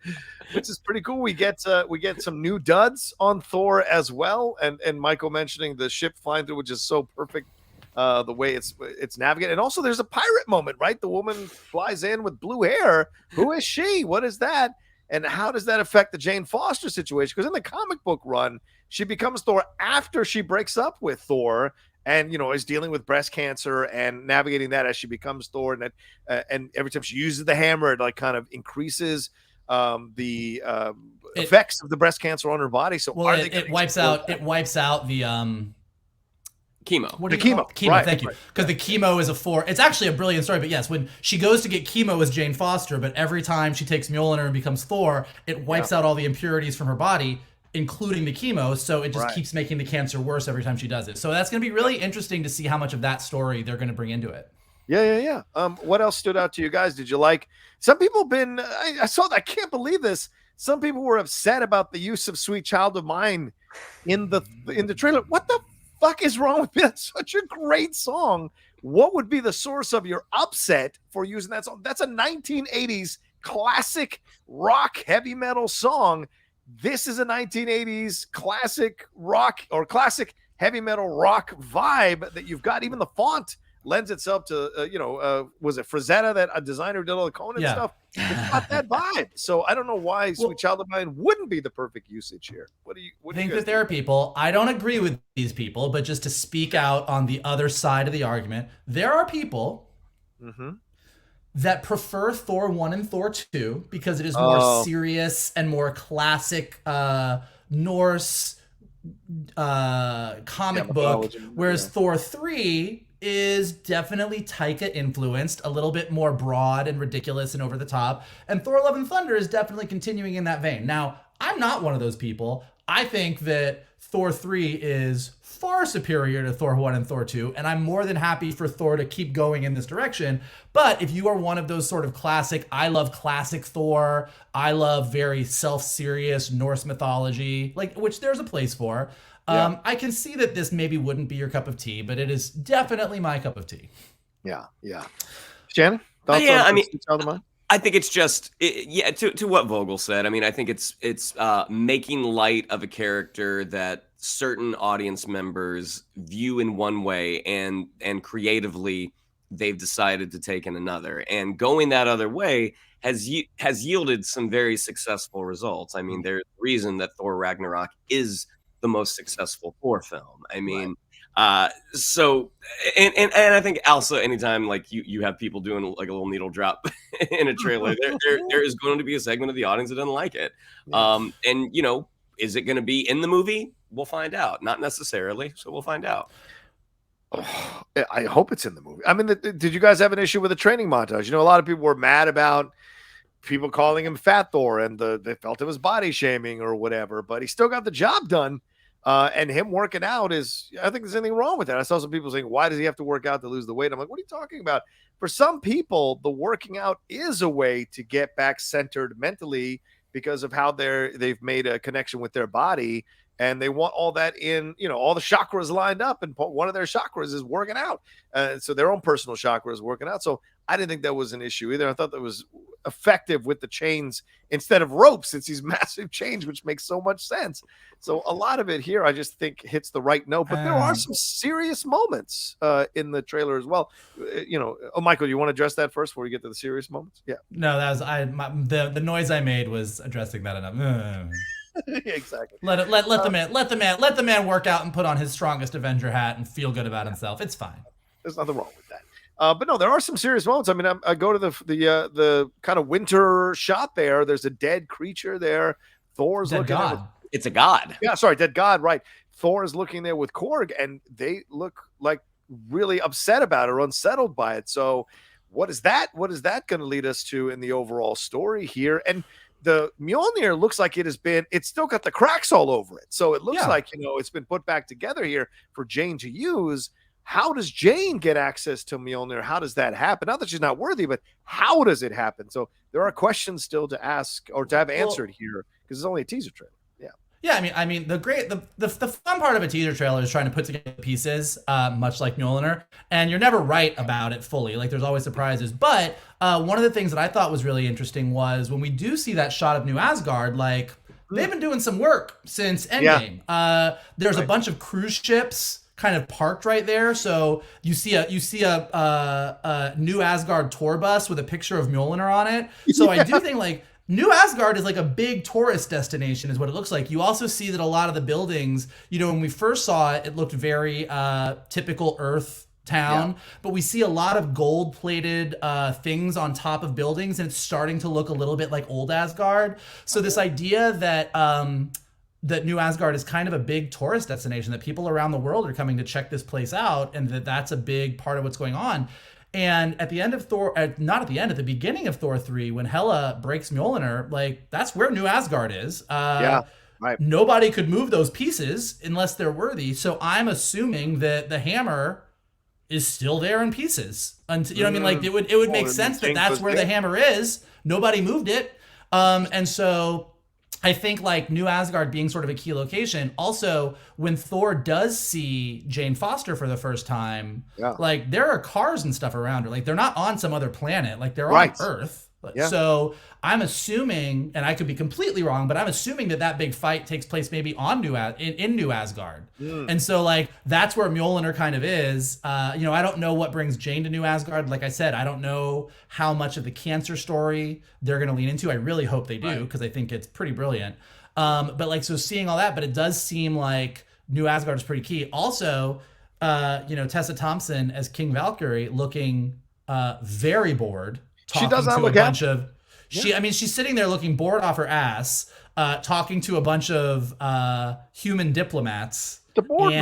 which is pretty cool. We get some new duds on Thor as well, and Michael mentioning the ship flying through, which is so perfect. The way it's navigated. And also there's a pirate moment, right? The woman flies in with blue hair. Who is she? What is that? And how does that affect the Jane Foster situation? Because in the comic book run, she becomes Thor after she breaks up with Thor and, is dealing with breast cancer and navigating that as she becomes Thor. And and every time she uses the hammer, it like kind of increases the effects of the breast cancer on her body. So it wipes out the chemo. The chemo. Right, thank you. Because the chemo is it's actually a brilliant story. But yes, when she goes to get chemo as Jane Foster, but every time she takes Mjolnir and becomes Thor, it wipes out all the impurities from her body, including the chemo. So it just keeps making the cancer worse every time she does it. So that's going to be really interesting to see how much of that story they're going to bring into it. Yeah. What else stood out to you guys? Did you like? Some people I saw that. I can't believe this. Some people were upset about the use of "Sweet Child of Mine" in the trailer. What the fuck is wrong with me? That's such a great song. What would be the source of your upset for using that song? That's a 1980s classic rock heavy metal song. This is a 1980s classic rock or classic heavy metal rock vibe that you've got. Even the font lends itself to, was it Frazetta, that a designer did all the Conan stuff? It's got that vibe. So I don't know why "Sweet Child of Mine" wouldn't be the perfect usage here. What do you think that there are people, I don't agree with these people, but just to speak out on the other side of the argument, there are people that prefer Thor 1 and Thor 2 because it is more serious and more classic Norse comic book, whereas Thor 3 is definitely Taika influenced, a little bit more broad and ridiculous and over the top. And Thor Love and Thunder is definitely continuing in that vein. Now, I'm not one of those people. I think that Thor 3 is far superior to Thor 1 and Thor 2, and I'm more than happy for Thor to keep going in this direction. But if you are one of those sort of classic, I love classic Thor, I love very self-serious Norse mythology, which there's a place for. I can see that this maybe wouldn't be your cup of tea, but it is definitely my cup of tea. Yeah. Shannon? Thoughts on I think it's just, to what Vogel said. I mean, I think it's making light of a character that certain audience members view in one way and creatively they've decided to take in another. And going that other way has yielded some very successful results. I mean, there's a reason that Thor Ragnarok is the most successful Thor film. I mean, so I think also anytime you have people doing like a little needle drop in a trailer, there is going to be a segment of the audience that doesn't like it. And is it going to be in the movie? We'll find out. Not necessarily, so we'll find out. Oh, I hope it's in the movie. I mean, did you guys have an issue with the training montage? A lot of people were mad about people calling him Fat Thor, and they felt it was body shaming or whatever, but he still got the job done. And him working out I think there's anything wrong with that. I saw some people saying, why does he have to work out to lose the weight? I'm like, what are you talking about? For some people, the working out is a way to get back centered mentally because of how they've made a connection with their body. And they want all that in, all the chakras lined up. And one of their chakras is working out. So their own personal chakra is working out. So I didn't think that was an issue either. I thought that was effective with the chains instead of ropes. It's these massive chains, which makes so much sense. So a lot of it here, I just think hits the right note. But there are some serious moments in the trailer as well. Michael, you want to address that first before we get to the serious moments? Yeah. No, that was the noise I made was addressing that enough. Exactly. Let the man work out and put on his strongest Avenger hat and feel good about himself. It's fine. There's nothing wrong with that. But no, there are some serious moments. I mean, I go to the kind of winter shot there. There's a dead creature there. Thor's dead looking god. It's a god. Yeah, sorry, dead god. Right. Thor is looking there with Korg, and they look like really upset about it or unsettled by it. So, what is that? What is that going to lead us to in the overall story here? And the Mjolnir looks like it's still got the cracks all over it. So it looks like, it's been put back together here for Jane to use. How does Jane get access to Mjolnir? How does that happen? Not that she's not worthy, but how does it happen? So there are questions still to ask or to have answered here because it's only a teaser trailer. Yeah, I mean, the fun part of a teaser trailer is trying to put together pieces, much like Mjolnir, and you're never right about it fully. Like, there's always surprises. But one of the things that I thought was really interesting was when we do see that shot of New Asgard, like, they've been doing some work since Endgame. There's a bunch of cruise ships kind of parked right there, so you see a New Asgard tour bus with a picture of Mjolnir on it. So I do think, like, New Asgard is like a big tourist destination is what it looks like. You also see that a lot of the buildings, when we first saw it, it looked very typical Earth town, but we see a lot of gold-plated things on top of buildings, and it's starting to look a little bit like old Asgard. So this idea that that New Asgard is kind of a big tourist destination, that people around the world are coming to check this place out, and that's a big part of what's going on. And at the end of not at the end, at the beginning of Thor 3, when Hela breaks Mjolnir, like, that's where New Asgard is. Right. Nobody could move those pieces unless they're worthy. So I'm assuming that the hammer is still there in pieces. And you know what I mean? Like, it would make sense that that's where the hammer is. Nobody moved it. And so I think, like, New Asgard being sort of a key location. Also, when Thor does see Jane Foster for the first time, like, there are cars and stuff around her. Like, they're not on some other planet. Like, they're on Earth. So I'm assuming, and I could be completely wrong, but I'm assuming that big fight takes place maybe on in New Asgard. And so, like, that's where Mjolnir kind of is. I don't know what brings Jane to New Asgard. Like I said, I don't know how much of the cancer story they're going to lean into. I really hope they do, because I think it's pretty brilliant. But, like, so seeing all that, but it does seem like New Asgard is pretty key. Also, Tessa Thompson as King Valkyrie looking very bored. She does not look happy. She's sitting there looking bored off her ass, talking to a bunch of human diplomats. The board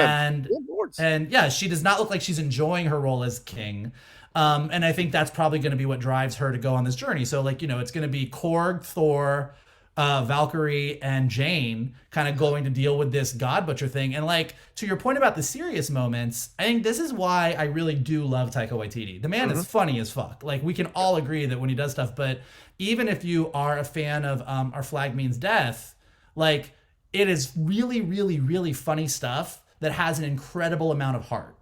and yeah, she does not look like she's enjoying her role as king. And I think that's probably going to be what drives her to go on this journey. So, like, it's going to be Korg, Thor, Valkyrie, and Jane kind of going to deal with this God Butcher thing. And, like, to your point about the serious moments, I think this is why I really do love Taika Waititi. The man is funny as fuck. Like, we can all agree that when he does stuff, but even if you are a fan of Our Flag Means Death, like, it is really, really, really funny stuff that has an incredible amount of heart.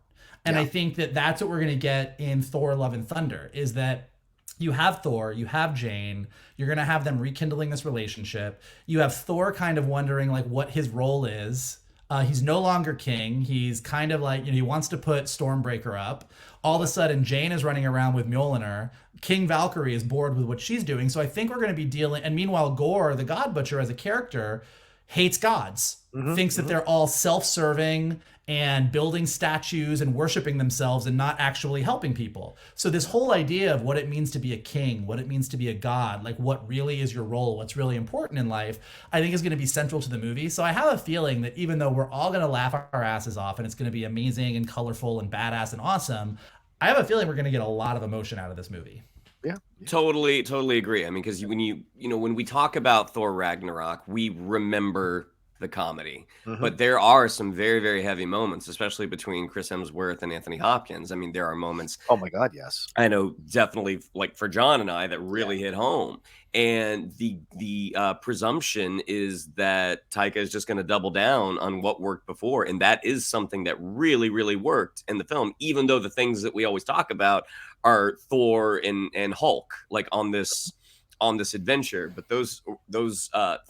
And I think that that's what we're going to get in Thor Love and Thunder, is that you have Thor, you have Jane, you're going to have them rekindling this relationship. You have Thor kind of wondering, like, what his role is. He's no longer king. He's kind of like, he wants to put Stormbreaker up. All of a sudden, Jane is running around with Mjolnir. King Valkyrie is bored with what she's doing. So I think we're going to be dealing, and meanwhile, Gore, the God Butcher, as a character, hates gods, thinks that they're all self-serving and building statues and worshiping themselves and not actually helping people. So this whole idea of what it means to be a king, what it means to be a god, like, what really is your role, what's really important in life, I think is going to be central to the movie. So I have a feeling that even though we're all going to laugh our asses off and it's going to be amazing and colorful and badass and awesome, I have a feeling we're going to get a lot of emotion out of this movie. Yeah. Totally agree. I mean, because when we talk about Thor Ragnarok, we remember the comedy, but there are some very, very heavy moments, especially between Chris Hemsworth and Anthony Hopkins. I mean, there are moments. Oh my God, yes. I know, definitely, like, for John and I, that really hit home. And the presumption is that Taika is just going to double down on what worked before, and that is something that really, really worked in the film. Even though the things that we always talk about are Thor and Hulk, like, on this adventure, but those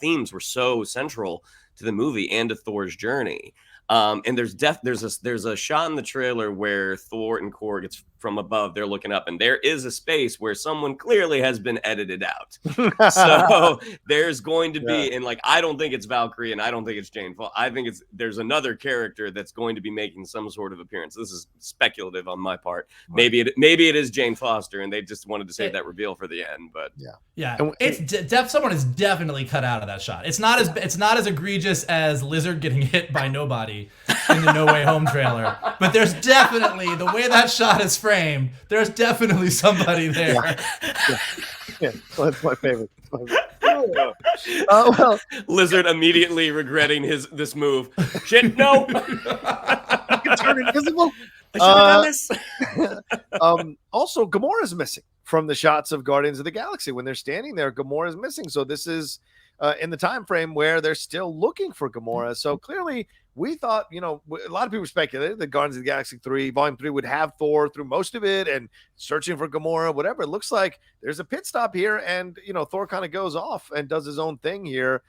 themes were so central to the movie and to Thor's journey. And there's a shot in the trailer where Thor and Korg gets from above. They're looking up, and there is a space where someone clearly has been edited out. So there's going to be, and like, I don't think it's Valkyrie, and I don't think it's Jane Fall. I think there's another character that's going to be making some sort of appearance. This is speculative on my part. Right. Maybe it is Jane Foster, and they just wanted to save that reveal for the end. But it's someone is definitely cut out of that shot. It's not as egregious as Lizard getting hit by nobody in the No Way Home trailer, but there's definitely, the way that shot is framed, there's definitely somebody there. Yeah, well, that's my favorite. Well, Lizard immediately regretting this move. Shit, no. You can turn invisible. Also, Gamora's missing from the shots of Guardians of the Galaxy. When they're standing there, Gamora's missing. So this is in the time frame where they're still looking for Gamora. So clearly, we thought, a lot of people speculated that Guardians of the Galaxy 3, Volume 3 would have Thor through most of it and searching for Gamora, whatever. It looks like there's a pit stop here, and, Thor kind of goes off and does his own thing here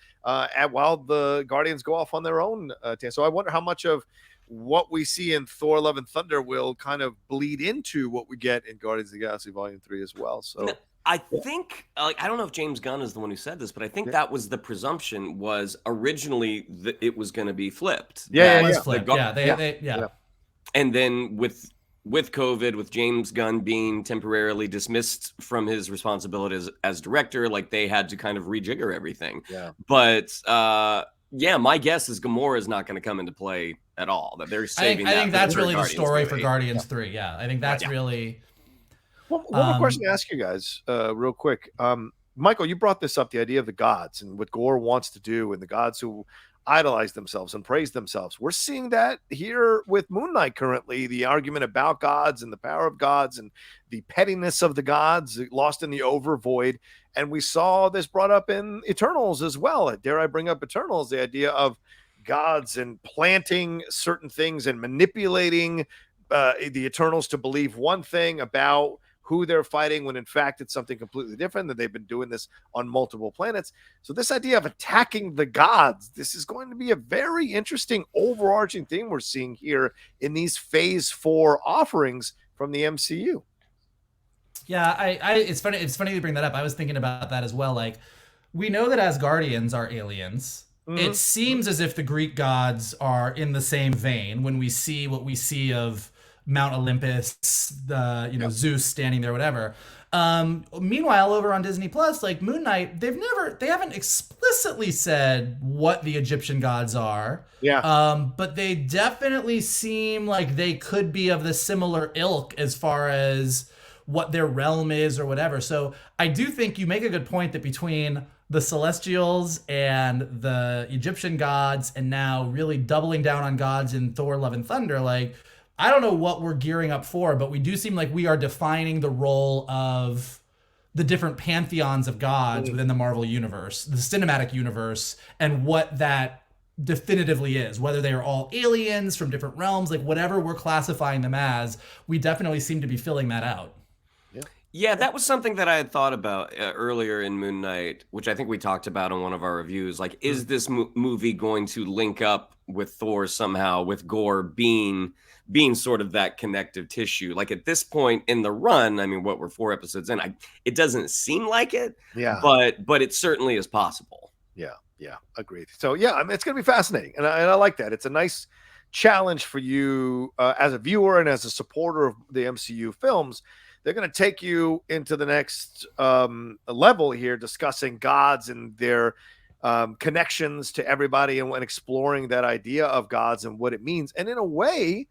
while the Guardians go off on their own. So I wonder how much of what we see in Thor Love and Thunder will kind of bleed into what we get in Guardians of the Galaxy Volume 3 as well. So I think, I don't know if James Gunn is the one who said this, but I think that was the presumption, was originally that it was going to be flipped. It was flipped. Yeah. And then with COVID, with James Gunn being temporarily dismissed from his responsibilities as director, like, they had to kind of rejigger everything. Yeah. But my guess is Gamora is not going to come into play at all. That they're saving. I think that's really the story for Guardians 3. Yeah, I think that's really. One more question to ask you guys, real quick. Michael, you brought this up, the idea of the gods and what Gore wants to do, and the gods who idolize themselves and praise themselves. We're seeing that here with Moon Knight currently, the argument about gods and the power of gods and the pettiness of the gods lost in the overvoid. And we saw this brought up in Eternals as well. Dare I bring up Eternals, the idea of gods and planting certain things and manipulating the Eternals to believe one thing about who they're fighting when in fact it's something completely different, that they've been doing this on multiple planets. So this idea of attacking the gods, this is going to be a very interesting overarching theme we're seeing here in these Phase 4 offerings from the MCU. Yeah, it's funny you bring that up. I was thinking about that as well. Like, we know that Asgardians are aliens. Mm-hmm. It seems as if the Greek gods are in the same vein when we see what we see of Mount Olympus, Zeus standing there, whatever. Meanwhile, over on Disney Plus, like Moon Knight, they haven't explicitly said what the Egyptian gods are. Yeah. But they definitely seem like they could be of the similar ilk as far as what their realm is or whatever. So I do think you make a good point that between the Celestials and the Egyptian gods, and now really doubling down on gods in Thor Love and Thunder, like, I don't know what we're gearing up for, but we do seem like we are defining the role of the different pantheons of gods within the Marvel universe, the cinematic universe, and what that definitively is, whether they are all aliens from different realms, like whatever we're classifying them as, we definitely seem to be filling that out. Yeah, that was something that I had thought about earlier in Moon Knight, which I think we talked about in one of our reviews. Like, is this movie going to link up with Thor somehow, with Gore being sort of that connective tissue? Like, at this point in the run, I mean, what, we're 4 episodes in, it doesn't seem like it. Yeah. But it certainly is possible. Yeah, agreed. So yeah, I mean, it's going to be fascinating, and I like that. It's a nice challenge for you as a viewer and as a supporter of the MCU films. They're going to take you into the next level here, discussing gods and their connections to everybody, and when exploring that idea of gods and what it means. And in a way,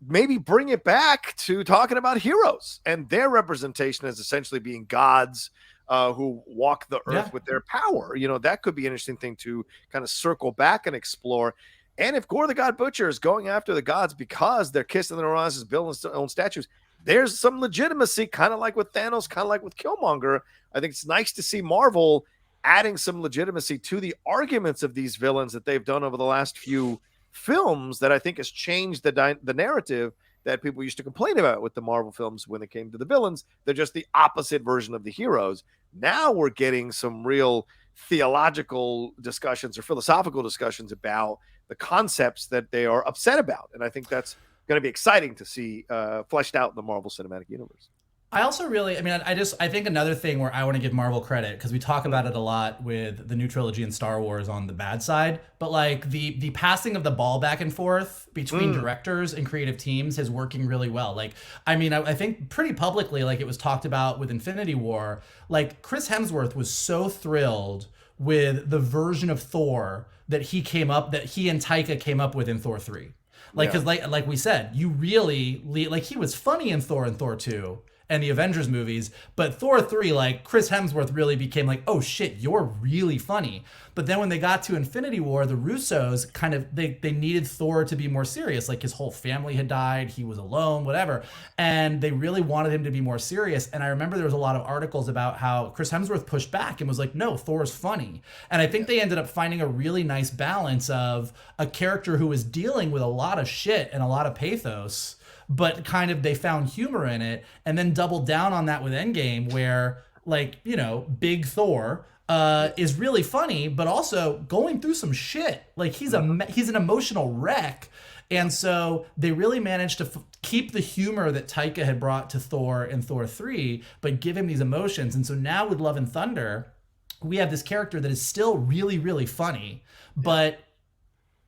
maybe bring it back to talking about heroes and their representation as essentially being gods who walk the earth with their power. That could be an interesting thing to kind of circle back and explore. And if Gore the God Butcher is going after the gods because they're kissing their asses, building their own statues, there's some legitimacy, kind of like with Thanos, kind of like with Killmonger. I think it's nice to see Marvel adding some legitimacy to the arguments of these villains that they've done over the last few films, that I think has changed the narrative that people used to complain about with the Marvel films when it came to the villains. They're just the opposite version of the heroes. Now we're getting some real theological discussions or philosophical discussions about the concepts that they are upset about. And I think that's going to be exciting to see fleshed out in the Marvel Cinematic Universe. I also really, I think another thing where I want to give Marvel credit, because we talk about it a lot with the new trilogy and Star Wars on the bad side, but like the passing of the ball back and forth between directors and creative teams is working really well. Like, I think pretty publicly, like it was talked about with Infinity War, like Chris Hemsworth was so thrilled with the version of Thor that he and Taika came up with in Thor 3. Like, because like we said, you really, like he was funny in Thor and Thor 2. And the Avengers movies, but Thor 3, like Chris Hemsworth really became like, oh shit, you're really funny. But then when they got to Infinity War, the Russos kind of, they needed Thor to be more serious. Like his whole family had died, he was alone, whatever. And they really wanted him to be more serious. And I remember there was a lot of articles about how Chris Hemsworth pushed back and was like, no, Thor's funny. And I think they ended up finding a really nice balance of a character who was dealing with a lot of shit and a lot of pathos, but kind of they found humor in it, and then doubled down on that with Endgame, where like, you know, big Thor is really funny, but also going through some shit. Like he's an emotional wreck. And so they really managed to keep the humor that Taika had brought to Thor in Thor 3, but give him these emotions. And so now with Love and Thunder, we have this character that is still really, really funny, but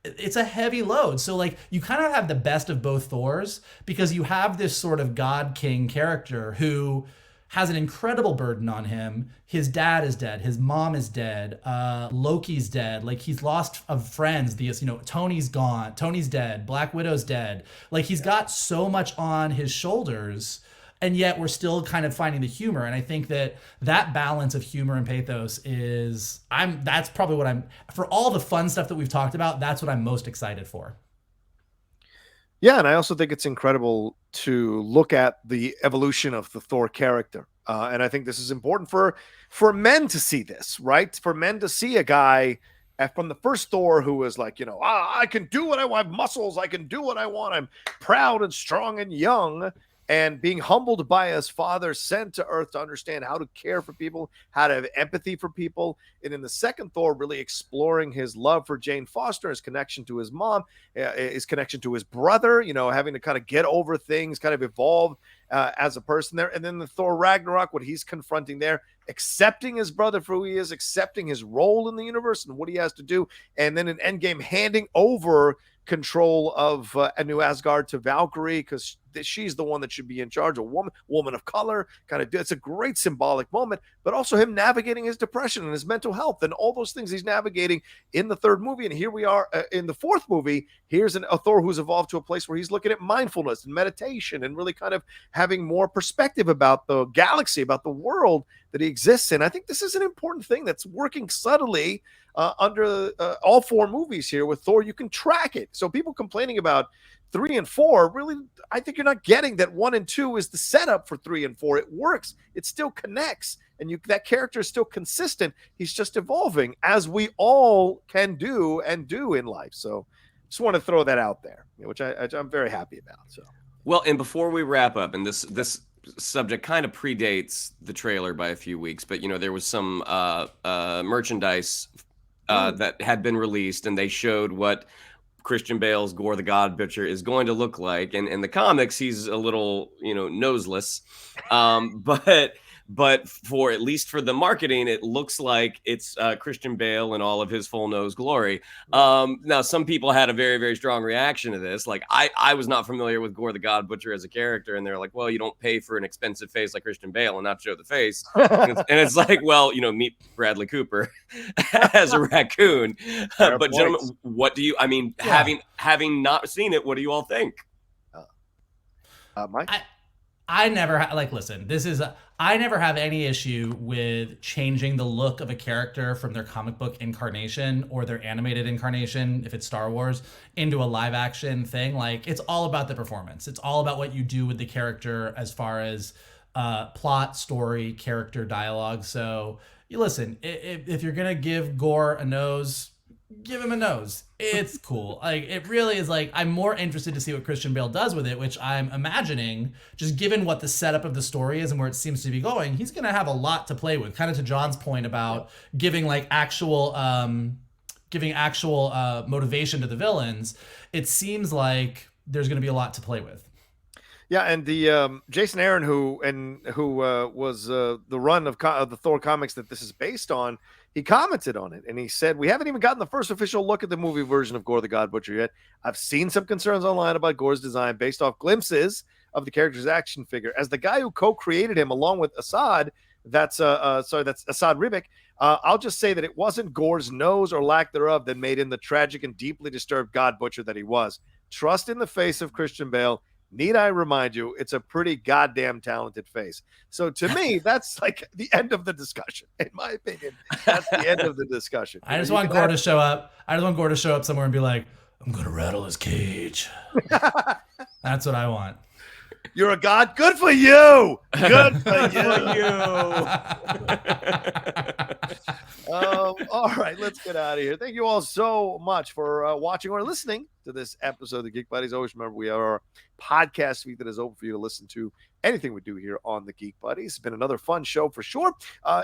it's a heavy load. So like you kind of have the best of both Thors, because you have this sort of God King character who has an incredible burden on him. His dad is dead. His mom is dead. Loki's dead. Like he's lost of friends. Tony's gone. Tony's dead. Black Widow's dead. Like he's got so much on his shoulders, and yet we're still kind of finding the humor. And I think that balance of humor and pathos that's probably what for all the fun stuff that we've talked about, that's what I'm most excited for. Yeah, and I also think it's incredible to look at the evolution of the Thor character. And I think this is important for men to see this, right? For men to see a guy from the first Thor who was like, I can do what I want, I have muscles, I can do what I want, I'm proud and strong and young, and being humbled by his father, sent to Earth to understand how to care for people, how to have empathy for people. And in the second Thor, really exploring his love for Jane Foster, his connection to his mom, his connection to his brother, having to kind of get over things, kind of evolve as a person there. And then the Thor Ragnarok, what he's confronting there, accepting his brother for who he is, accepting his role in the universe and what he has to do. And then in Endgame, handing over control of a New Asgard to Valkyrie, because she's the one that should be in charge, a woman of color. It's a great symbolic moment, but also him navigating his depression and his mental health and all those things he's navigating in the third movie. And here we are in the fourth movie. Here's a Thor who's evolved to a place where he's looking at mindfulness and meditation and really kind of having more perspective about the galaxy, about the world that he exists in. I think this is an important thing that's working subtly under all four movies here with Thor. You can track it. So people complaining about 3 and 4, really, I think you're not getting that 1 and 2 is the setup for 3 and 4. It works. It still connects. And that character is still consistent. He's just evolving, as we all can do and do in life. So just want to throw that out there, which I'm very happy about. So, well, and before we wrap up, and this subject kind of predates the trailer by a few weeks, but there was some merchandise that had been released, and they showed what Christian Bale's Gore the God Butcher is going to look like. And in the comics, he's a little, noseless. But for at least for the marketing, it looks like it's Christian Bale in all of his full nose glory. Now, some people had a very, very strong reaction to this. Like I was not familiar with Gore the God Butcher as a character, and they're like, well, you don't pay for an expensive face like Christian Bale and not show the face. and it's like, well, meet Bradley Cooper as a raccoon. But gentlemen, what do you? Having not seen it, what do you all think? Mike? I never listen, I never have any issue with changing the look of a character from their comic book incarnation or their animated incarnation, if it's Star Wars, into a live action thing. Like, it's all about the performance. It's all about what you do with the character as far as plot, story, character, dialogue. So you listen, if you're going to give Gore a nose, give him a nose. It's cool. Like, it really is. Like, I'm more interested to see what Christian Bale does with it, which I'm imagining, just given what the setup of the story is and where it seems to be going, he's going to have a lot to play with. Kind of to John's point about giving actual motivation to the villains. It seems like there's going to be a lot to play with. Yeah, and the Jason Aaron, who was the run of the Thor comics that this is based on, he commented on it, and he said, "We haven't even gotten the first official look at the movie version of Gore the God Butcher yet. I've seen some concerns online about Gore's design based off glimpses of the character's action figure. As the guy who co-created him along with Assad, that's Assad Ribic, I'll just say that it wasn't Gore's nose or lack thereof that made him the tragic and deeply disturbed God Butcher that he was. Trust in the face of Christian Bale. Need I remind you, it's a pretty goddamn talented face." So to me, that's like the end of the discussion. In my opinion, that's the end of the discussion. I just want Gore to show up. I just want Gore to show up somewhere and be like, "I'm going to rattle his cage." That's what I want. You're a god? Good for you. Good for you. All right, let's get out of here. Thank you all so much for watching or listening to this episode of the Geek Buddies. Always remember, we are a podcast feed that is open for you to listen to anything we do here on the Geek Buddies. It's been another fun show for sure.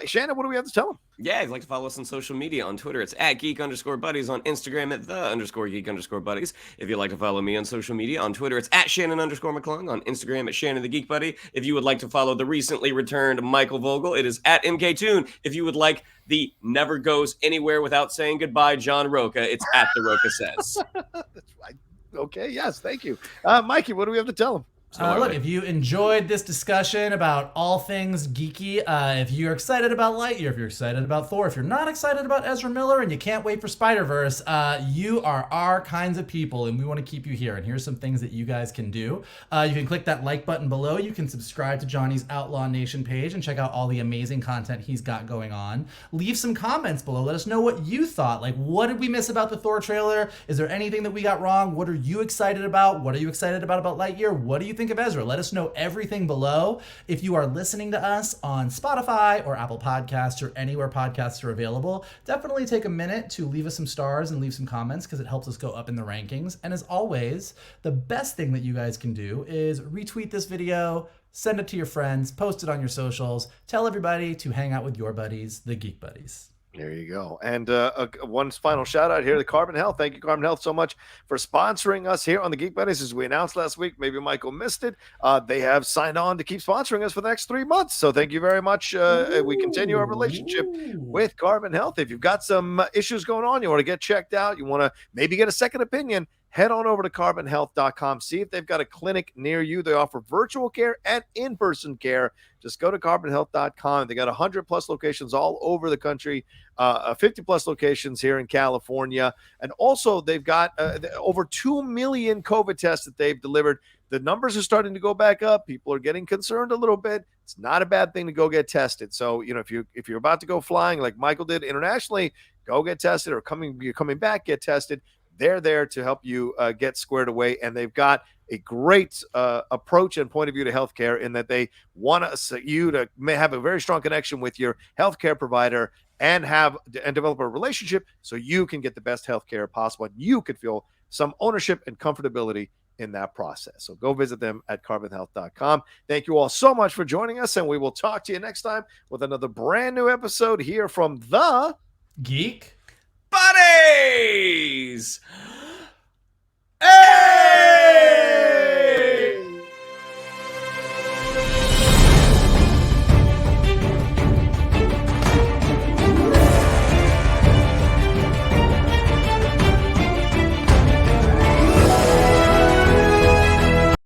Shannon, what do we have to tell them? Yeah, if you'd like to follow us on social media, on Twitter, it's at @geek_buddies, on Instagram at @the_geek_buddies. If you'd like to follow me on social media, on Twitter, it's at Shannon_McClung, on Instagram at Shannon the Geek Buddy. If you would like to follow the recently returned Michael Vogel, it is at MKToon. If you would like the never goes anywhere without saying goodbye John Rocha, it's at the Rocha Says. That's right. Okay, yes, thank you. Mikey, what do we have to tell them? Look, if you enjoyed this discussion about all things geeky, if you're excited about Lightyear, if you're excited about Thor, if you're not excited about Ezra Miller and you can't wait for Spider-Verse, you are our kinds of people, and we want to keep you here. And here's some things that you guys can do. You can click that like button below. You can subscribe to Johnny's Outlaw Nation page and check out all the amazing content he's got going on. Leave some comments below. Let us know what you thought. Like, what did we miss about the Thor trailer? Is there anything that we got wrong? What are you excited about? What are you excited about Lightyear? What do you think of Ezra? Let us know everything below. If you are listening to us on Spotify or Apple Podcasts or anywhere podcasts are available, definitely take a minute to leave us some stars and leave some comments, because it helps us go up in the rankings. And as always, the best thing that you guys can do is retweet this video, send it to your friends, post it on your socials, tell everybody to hang out with your buddies, the Geek Buddies. There you go. And one final shout out here to Carbon Health. Thank you, Carbon Health, so much for sponsoring us here on the Geek Buddies. As we announced last week, maybe Michael missed it. They have signed on to keep sponsoring us for the next 3 months. So thank you very much. We continue our relationship with Carbon Health. If you've got some issues going on, you want to get checked out, you want to maybe get a second opinion, head on over to carbonhealth.com. See if they've got a clinic near you. They offer virtual care and in-person care. Just go to carbonhealth.com. They got 100+ locations all over the country, 50+ locations here in California. And also, they've got over 2 million COVID tests that they've delivered. The numbers are starting to go back up. People are getting concerned a little bit. It's not a bad thing to go get tested. So, if you're about to go flying like Michael did internationally, go get tested, or you're coming back, get tested. They're there to help you get squared away, and they've got a great approach and point of view to healthcare, in that they want you to have a very strong connection with your healthcare provider and develop a relationship so you can get the best healthcare possible, and you could feel some ownership and comfortability in that process. So go visit them at carbonhealth.com. Thank you all so much for joining us, and we will talk to you next time with another brand new episode here from the Geek Buddies.